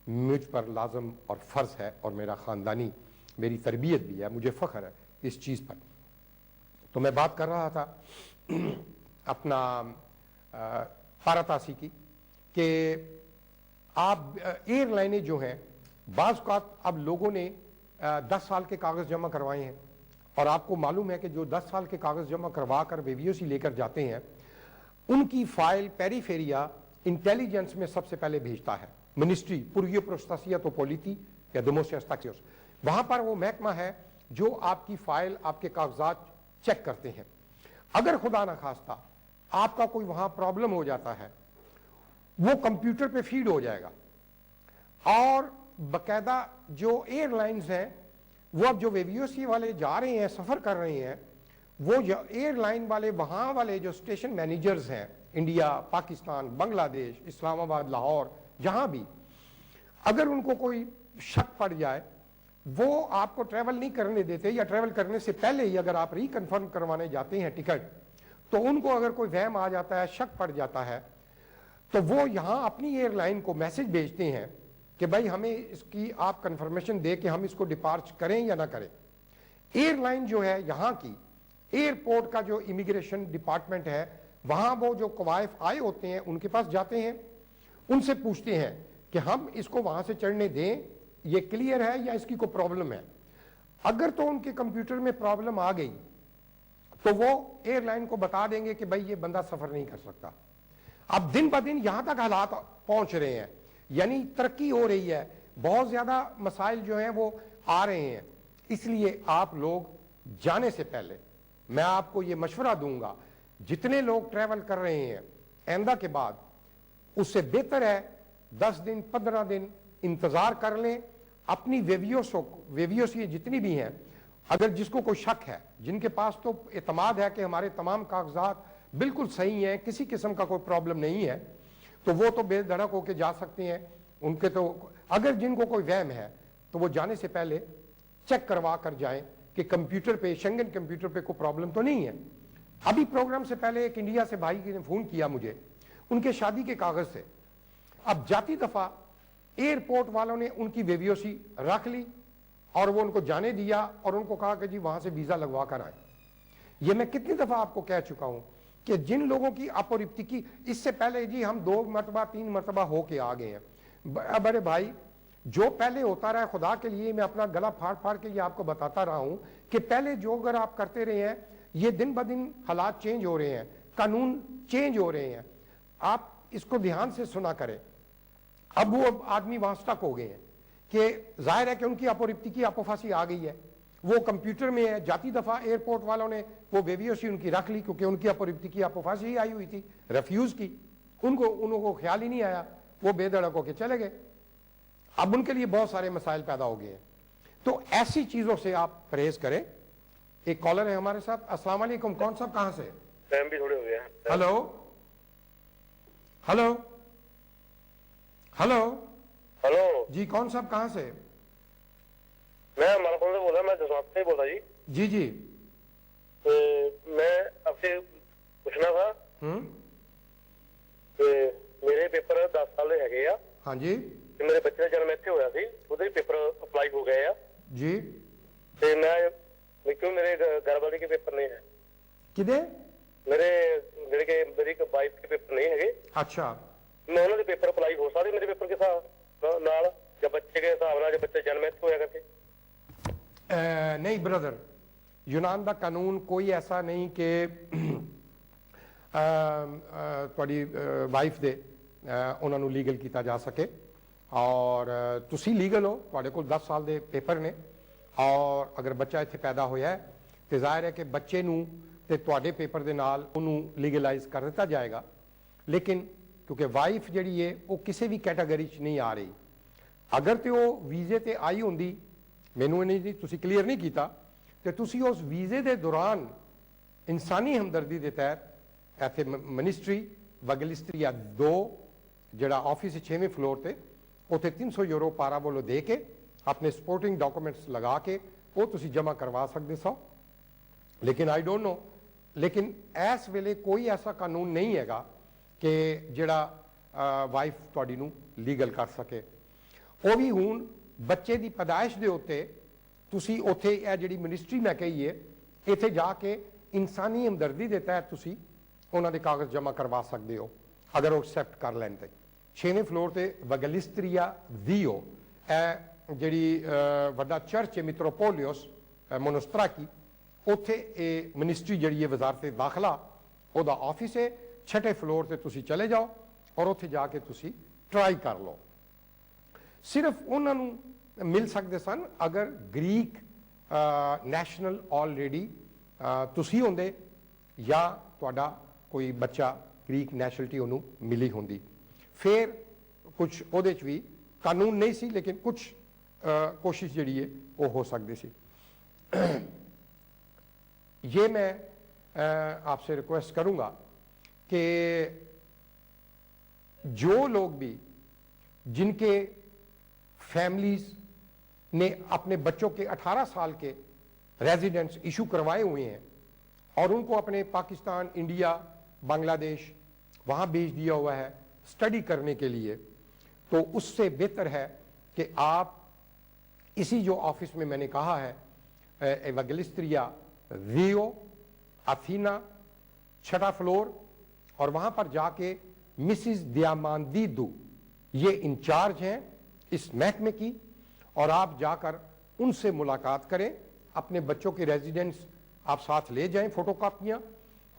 मुझ पर लाजम और फ़र्ज़ है, और मेरा ख़ानदानी, मेरी तरबियत भी है, मुझे फ़ख्र है इस चीज़ पर। तो मैं बात कर रहा था अपना पारातासी की कि आप एयरलाइनें जो हैं बाज़ औक़ात अब लोगों ने 10 साल के कागज़ जमा करवाए हैं, और आपको मालूम है कि जो 10 साल के कागज़ जमा करवा कर वेवियोसी लेकर जाते हैं उनकी फ़ाइल पेरीफेरिया इंटेलिजेंस में सबसे पहले भेजता है। मिनिस्ट्री पुरियो प्रोस्तासिया तो पोलिटी या डेमोसियस, वहाँ पर वो महकमा है जो आपकी फाइल, आपके कागजात चेक करते हैं। अगर खुदा ना खास्ता आपका कोई वहां प्रॉब्लम हो जाता है, वो कंप्यूटर पे फीड हो जाएगा और बकायदा जो एयरलाइंस हैं, वो अब जो वेवियोसी वाले जा रहे हैं, सफर कर रहे हैं, वो एयरलाइन वाले वहां वाले जो स्टेशन मैनेजर्स हैं, इंडिया, पाकिस्तान, बांग्लादेश, इस्लामाबाद, लाहौर, जहां भी, अगर उनको कोई शक पड़ जाए, वो आपको ट्रैवल नहीं करने देते, या ट्रैवल करने से पहले ही अगर आप रिकन्फर्म करवाने जाते हैं टिकट, तो उनको अगर कोई वहम आ जाता है, शक पड़ जाता है, तो वो यहाँ अपनी एयरलाइन को मैसेज भेजते हैं कि भाई हमें इसकी आप कंफर्मेशन दे कि हम इसको डिपार्च करें या ना करें। एयरलाइन जो है यहाँ की, एयरपोर्ट का जो इमिग्रेशन डिपार्टमेंट है, वहां वो जो कवायफ आए होते हैं उनके पास जाते हैं, उनसे पूछते हैं कि हम इसको वहां से चढ़ने दें, ये क्लियर है या इसकी कोई प्रॉब्लम है। अगर तो उनके कंप्यूटर में प्रॉब्लम आ गई तो वो एयरलाइन को बता देंगे कि भाई ये बंदा सफर नहीं कर सकता। अब दिन ब दिन यहां तक हालात पहुंच रहे हैं, यानी तरक्की हो रही है, बहुत ज्यादा मसाइल जो हैं वो आ रहे हैं। इसलिए आप लोग जाने से पहले मैं आपको ये मशवरा दूंगा, जितने लोग ट्रैवल कर रहे हैं आइंदा के बाद, उससे बेहतर है 10 दिन 15 दिन इंतजार कर लें। अपनी वेवियोसी जितनी भी हैं, अगर जिसको कोई शक है, जिनके पास तो एतमाद है कि हमारे तमाम कागजात बिल्कुल सही हैं, किसी किस्म का कोई प्रॉब्लम नहीं है, तो वो तो बेधड़क होकर जा सकते हैं। उनके तो अगर जिनको कोई वहम है तो वो जाने से पहले चेक करवा कर जाएं कि कंप्यूटर पे, शेंगन कंप्यूटर पे कोई प्रॉब्लम तो नहीं है। अभी प्रोग्राम से पहले एक इंडिया से भाई ने फोन किया मुझे, उनके शादी के कागज से। अब जाती दफा एयरपोर्ट वालों ने उनकी वेवियोसी रख ली और वो उनको जाने दिया और उनको कहा कि जी वहां से वीजा लगवा कर आए। ये मैं कितनी दफा आपको कह चुका हूं कि जिन लोगों की अपोरिप्ति की, इससे पहले जी हम 2 मरतबा 3 मरतबा होके आ गए हैं। बड़े भाई, जो पहले होता रहा, खुदा के लिए मैं अपना गला फाड़ फाड़ के ये आपको बताता रहा हूं कि पहले जो अगर आप करते रहे हैं, ये दिन ब दिन हालात चेंज हो रहे हैं, कानून चेंज हो रहे हैं, आप इसको ध्यान से सुना करें। अब वो आदमी वहां स्टक हो गए हैं कि जाहिर है कि उनकी अपोरिप्ति की अपोफासी आ गई है, वो कंप्यूटर में है। जाती दफा एयरपोर्ट वालों ने वो वेवियोसी उनकी रख ली क्योंकि उनकी अपोरिप्ति की अपोफासी ही आई हुई थी, रेफ्यूज की, उनको ख्याल ही नहीं आया, वो बेधड़क होके चले गए। अब उनके लिए बहुत सारे मसाइल पैदा हो गए हैं। तो ऐसी चीजों से आप परहेज करें। एक कॉलर है हमारे साथ। अस्सलाम वालेकुम, कौन साहब कहां से? टाइम भी थोड़े हो गया। हेलो हेलो हेलो हेलो जी, कौन साहब कहां से? मैं मालपुर से बोल रहा, मैं जसवंत से बोल रहा जी। जी तो मैं आपसे पूछना था मेरे पेपर 10 साल ਦੇ ਹੈਗੇ ਆ। हाँ जी। ਤੇ ਮੇਰੇ ਬੱਚੇ ਦਾ ਜਨਮ ਇੱਥੇ ਹੋਇਆ ਸੀ, ਉਹਦੇ ਪੇਪਰ ਅਪਲਾਈ ਹੋ ਗਏ ਆ जी। ਤੇ ਮੈਂ ਕਿਉਂ ਮੇਰੇ ਘਰ ਵਾਲੇ के पेपर नहीं है? किदे? ਮੇਰੇ ਜਿਹੜੇ ਕਿ ਮੇਰੀ ਵਾਈਫ के पेपर नहीं ਹੈਗੇ। अच्छा। ਮੈਂ ਉਹਨਾਂ ਦੇ पेपर ਅਪਲਾਈ ਹੋ ਸਕਦੇ ਮੇਰੇ पेपर के ਹਿਸਾਬ ਨਾਲ, ਜਾਂ ਬੱਚੇ के ਹਿਸਾਬ ਨਾਲ, ਜਾਂ ਬੱਚੇ ਜਨਮ ਇੱਥੇ ਹੋਇਆ ਕਰਕੇ? नहीं ब्रदर, यूनान का कानून कोई ऐसा नहीं कि ਤੁਹਾਡੀ ਵਾਈਫ ਦੇ ਉਹਨਾਂ ਨੂੰ ਲੀਗਲ ਕੀਤਾ ਜਾ ਸਕੇ। ਔਰ ਤੁਸੀਂ ਲੀਗਲ ਹੋ, ਤੁਹਾਡੇ ਕੋਲ 10 ਸਾਲ ਦੇ ਪੇਪਰ ਨੇ, ਔਰ ਅਗਰ ਬੱਚਾ ਇੱਥੇ ਪੈਦਾ ਹੋਇਆ ਹੈ ਤੇ ਜ਼ਾਹਿਰ ਹੈ ਕਿ ਬੱਚੇ ਨੂੰ ਤੇ ਤੁਹਾਡੇ ਪੇਪਰ ਦੇ ਨਾਲ ਉਹਨੂੰ ਲੀਗਲਾਈਜ਼ ਕਰ ਦਿੱਤਾ ਜਾਏਗਾ। ਲੇਕਿਨ ਕਿਉਂਕਿ ਵਾਈਫ ਜਿਹੜੀ ਹੈ ਉਹ ਕਿਸੇ ਵੀ ਕੈਟਾਗਰੀ 'ਚ ਨਹੀਂ ਆ ਰਹੀ, ਅਗਰ ਤੇ ਉਹ ਵੀਜ਼ੇ ਤੇ ਆਈ ਹੁੰਦੀ, ਮੈਨੂੰ ਇਹ ਨਹੀਂ ਤੁਸੀਂ ਕਲੀਅਰ ਨਹੀਂ ਕੀਤਾ, ਤੇ ਤੁਸੀਂ ਉਸ ਵੀਜ਼ੇ ਦੇ ਦੌਰਾਨ ਇਨਸਾਨੀ ਹਮਦਰਦੀ ਦੇ ਤਹਿਤ ਇੱਥੇ ਮਿਨਿਸਟਰੀ ਵਗਲਿਸਟਰੀਆ 2 ਜਿਹੜਾ ਆਫਿਸ 6ਵੇਂ ਫਲੋਰ ਤੇ, ਉੱਥੇ 300 ਯੂਰੋ ਪਾਰਾ ਵੱਲੋਂ ਦੇ ਕੇ ਆਪਣੇ ਸਪੋਰਟਿੰਗ ਡਾਕੂਮੈਂਟਸ ਲਗਾ ਕੇ ਉਹ ਤੁਸੀਂ ਜਮ੍ਹਾਂ ਕਰਵਾ ਸਕਦੇ ਸੋ। ਲੇਕਿਨ ਆਈ ਡੋਂਟ ਨੋ, ਲੇਕਿਨ ਇਸ ਵੇਲੇ ਕੋਈ ਐਸਾ ਕਾਨੂੰਨ ਨਹੀਂ ਹੈਗਾ ਕਿ ਜਿਹੜਾ ਵਾਈਫ ਤੁਹਾਡੀ ਨੂੰ ਲੀਗਲ ਕਰ ਸਕੇ। ਉਹ ਵੀ ਹੁਣ ਬੱਚੇ ਦੀ ਪੈਦਾਇਸ਼ ਦੇ ਉੱਤੇ ਤੁਸੀਂ ਉੱਥੇ ਇਹ ਜਿਹੜੀ ਮਿਨਿਸਟਰੀ ਮੈਂ ਕਹੀ ਹੈ, ਇੱਥੇ ਜਾ ਕੇ ਇਨਸਾਨੀ ਹਮਦਰਦੀ ਦੇ ਤਹਿਤ ਤੁਸੀਂ ਉਹਨਾਂ ਦੇ ਕਾਗਜ਼ ਜਮ੍ਹਾਂ ਕਰਵਾ ਸਕਦੇ ਹੋ, ਅਗਰ ਉਹ ਐਕਸੈਪਟ ਕਰ ਲੈਣ ਤੇ। 6ਵੇਂ ਫਲੋਰ ਤੇ ਵਗਲਿਸਟਰੀਆ ਵੀਓ, ਇਹ ਜਿਹੜੀ ਵੱਡਾ ਚਰਚ ਹੈ ਮਿਤਰੋਪੋਲੀਓਸ ਮੋਨੋਸਟਰਾਕੀ, ਉੱਥੇ ਇਹ ਮਿਨਿਸਟਰੀ ਜਿਹੜੀ ਹੈ ਵਜ਼ਾਰਤ ਦਾਖਲਾ, ਉਹਦਾ ਆਫਿਸ ਹੈ। 6ਵੇਂ ਫਲੋਰ ਤੇ ਤੁਸੀਂ ਚਲੇ ਜਾਓ ਔਰ ਉੱਥੇ ਜਾ ਕੇ ਤੁਸੀਂ ਟਰਾਈ ਕਰ ਲਓ। ਸਿਰਫ ਉਹਨਾਂ ਨੂੰ ਮਿਲ ਸਕਦੇ ਸਨ ਅਗਰ ਗ੍ਰੀਕ ਨੈਸ਼ਨਲ ਆਲਰੇਡੀ ਤੁਸੀਂ ਹੁੰਦੇ ਜਾਂ ਤੁਹਾਡਾ ਕੋਈ ਬੱਚਾ ਗ੍ਰੀਕ ਨੈਸ਼ਨਲਿਟੀ ਉਹਨੂੰ ਮਿਲੀ ਹੁੰਦੀ। ਫਿਰ ਕੁਝ ਉਹਦੇ 'ਚ ਵੀ ਕਾਨੂੰਨ ਨਹੀਂ ਸੀ, ਲੇਕਿਨ ਕੁਝ ਕੋਸ਼ਿਸ਼ ਜਿਹੜੀ ਹੈ ਉਹ ਹੋ ਸਕਦੀ ਸੀ। یہ میں آپ سے ریکویسٹ کروں گا کہ جو لوگ بھی جن کے فیملیز نے اپنے بچوں کے 18 سال کے ریزیڈنٹس ایشو کروائے ہوئے ہیں اور ان کو اپنے پاکستان، انڈیا، بنگلہ دیش وہاں بھیج دیا ہوا ہے اسٹڈی کرنے کے لیے، تو اس سے بہتر ہے کہ آپ اسی جو آفس میں نے کہا ہے ایوانجلسٹریا ریو اتھینا 6 فلور، اور وہاں پر جا کے مسز دیاماندیدو یہ انچارج ہیں اس محکمے کی، اور آپ جا کر ان سے ملاقات کریں، اپنے بچوں کے ریزیڈنٹس آپ ساتھ لے جائیں فوٹو کاپیاں،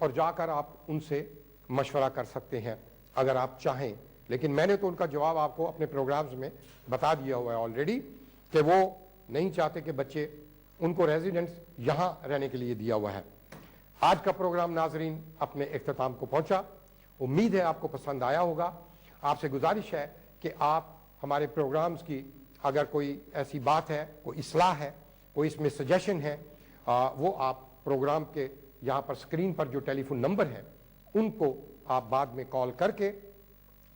اور جا کر آپ ان سے مشورہ کر سکتے ہیں اگر آپ چاہیں۔ لیکن میں نے تو ان کا جواب آپ کو اپنے پروگرامز میں بتا دیا ہوا ہے آلریڈی کہ وہ نہیں چاہتے کہ بچے ان کو ریزیڈنٹس یہاں رہنے کے لیے دیا ہوا ہے۔ آج کا پروگرام ناظرین اپنے اختتام کو پہنچا، امید ہے آپ کو پسند آیا ہوگا۔ آپ سے گزارش ہے کہ آپ ہمارے پروگرامز کی اگر کوئی ایسی بات ہے، کوئی اصلاح ہے، کوئی اس میں سجیشن ہے، وہ آپ پروگرام کے یہاں پر سکرین پر جو ٹیلی فون نمبر ہے ان کو آپ بعد میں کال کر کے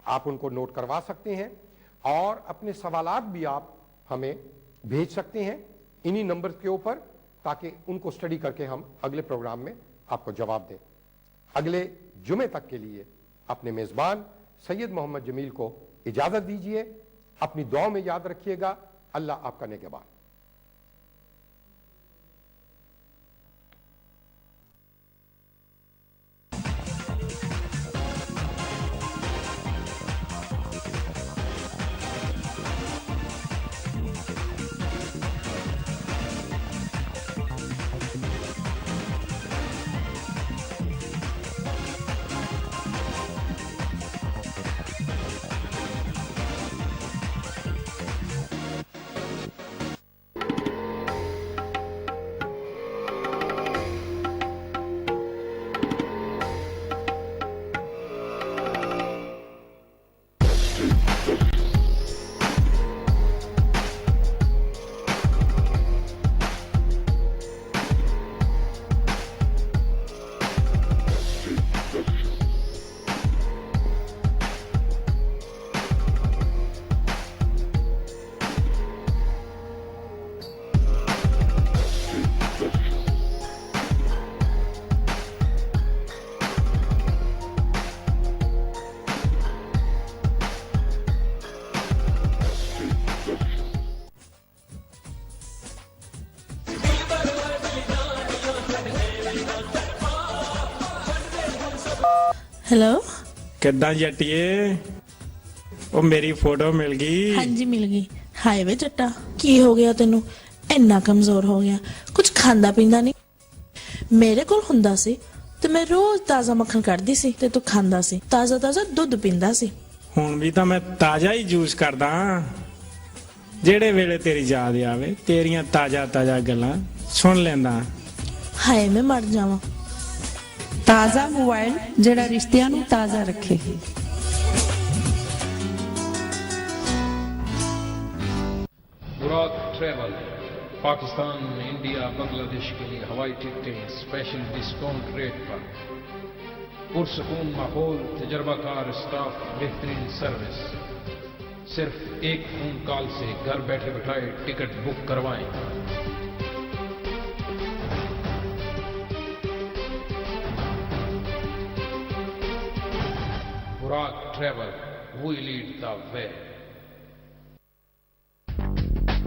آپ ان کو نوٹ کروا سکتے ہیں، اور اپنے سوالات بھی آپ ہمیں بھیج سکتے ہیں انہی نمبر کے اوپر، تاکہ ان کو اسٹڈی کر کے ہم اگلے پروگرام میں آپ کو جواب دیں۔ اگلے جمعے تک کے لیے اپنے میزبان سید محمد جمیل کو اجازت دیجیے، اپنی دعاؤں میں یاد رکھیے گا۔ اللہ آپ کا نگہبان۔ ਹੈਲੋ, ਕਿੱਦਾਂ ਜੱਟੀਏ? ਉਹ ਮੇਰੀ ਫੋਟੋ ਮਿਲ ਗਈ। ਹਾਂਜੀ ਮਿਲ ਗਈ। ਹਾਏ ਵੇ ਜੱਟਾ, ਕੀ ਹੋ ਗਿਆ ਤੈਨੂੰ? ਇੰਨਾ ਕਮਜ਼ੋਰ ਹੋ ਗਿਆ, ਕੁਝ ਖਾਂਦਾ ਪੀਂਦਾ ਨਹੀਂ। ਮੇਰੇ ਕੋਲ ਹੁੰਦਾ ਸੀ ਤੇ ਮੈਂ ਰੋਜ਼ ਤਾਜ਼ਾ ਮੱਖਣ ਕੱਢਦੀ ਸੀ ਤੇ ਤੂੰ ਖਾਂਦਾ ਸੀ, ਤਾਜ਼ਾ ਤਾਜ਼ਾ ਦੁੱਧ ਪੀਂਦਾ ਸੀ। ਹੁਣ ਵੀ ਤਾਂ ਮੈਂ ਤਾਜ਼ਾ ਹੀ ਜੂਸ ਕਰਦਾ, ਜਿਹੜੇ ਵੇਲੇ ਤੇਰੀ ਯਾਦ ਆਵੇ ਤੇਰੀਆਂ ਤਾਜ਼ਾ ਤਾਜ਼ਾ ਗੱਲਾਂ ਸੁਣ ਲੈਂਦਾ। ਹਾਏ ਮੈਂ ਮਰ ਜਾਵਾਂ। ਤਾਜ਼ਾ ਮੋਬਾਈਲ ਜਿਹੜਾ ਰਿਸ਼ਤਿਆਂ ਨੂੰ ਤਾਜ਼ਾ ਰੱਖੇ। बुराक ट्रैवल पाकिस्तान में इंडिया बांग्लादेश के लिए हवाई टिकटें स्पेशल डिस्काउंट रेट पर, पुरसकून माहौल, तजर्बाकार स्टाफ, बेहतरीन सर्विस। सिर्फ एक फोन कॉल से घर बैठे बैठाए टिकट बुक करवाएं। Buraq travel, we lead the way।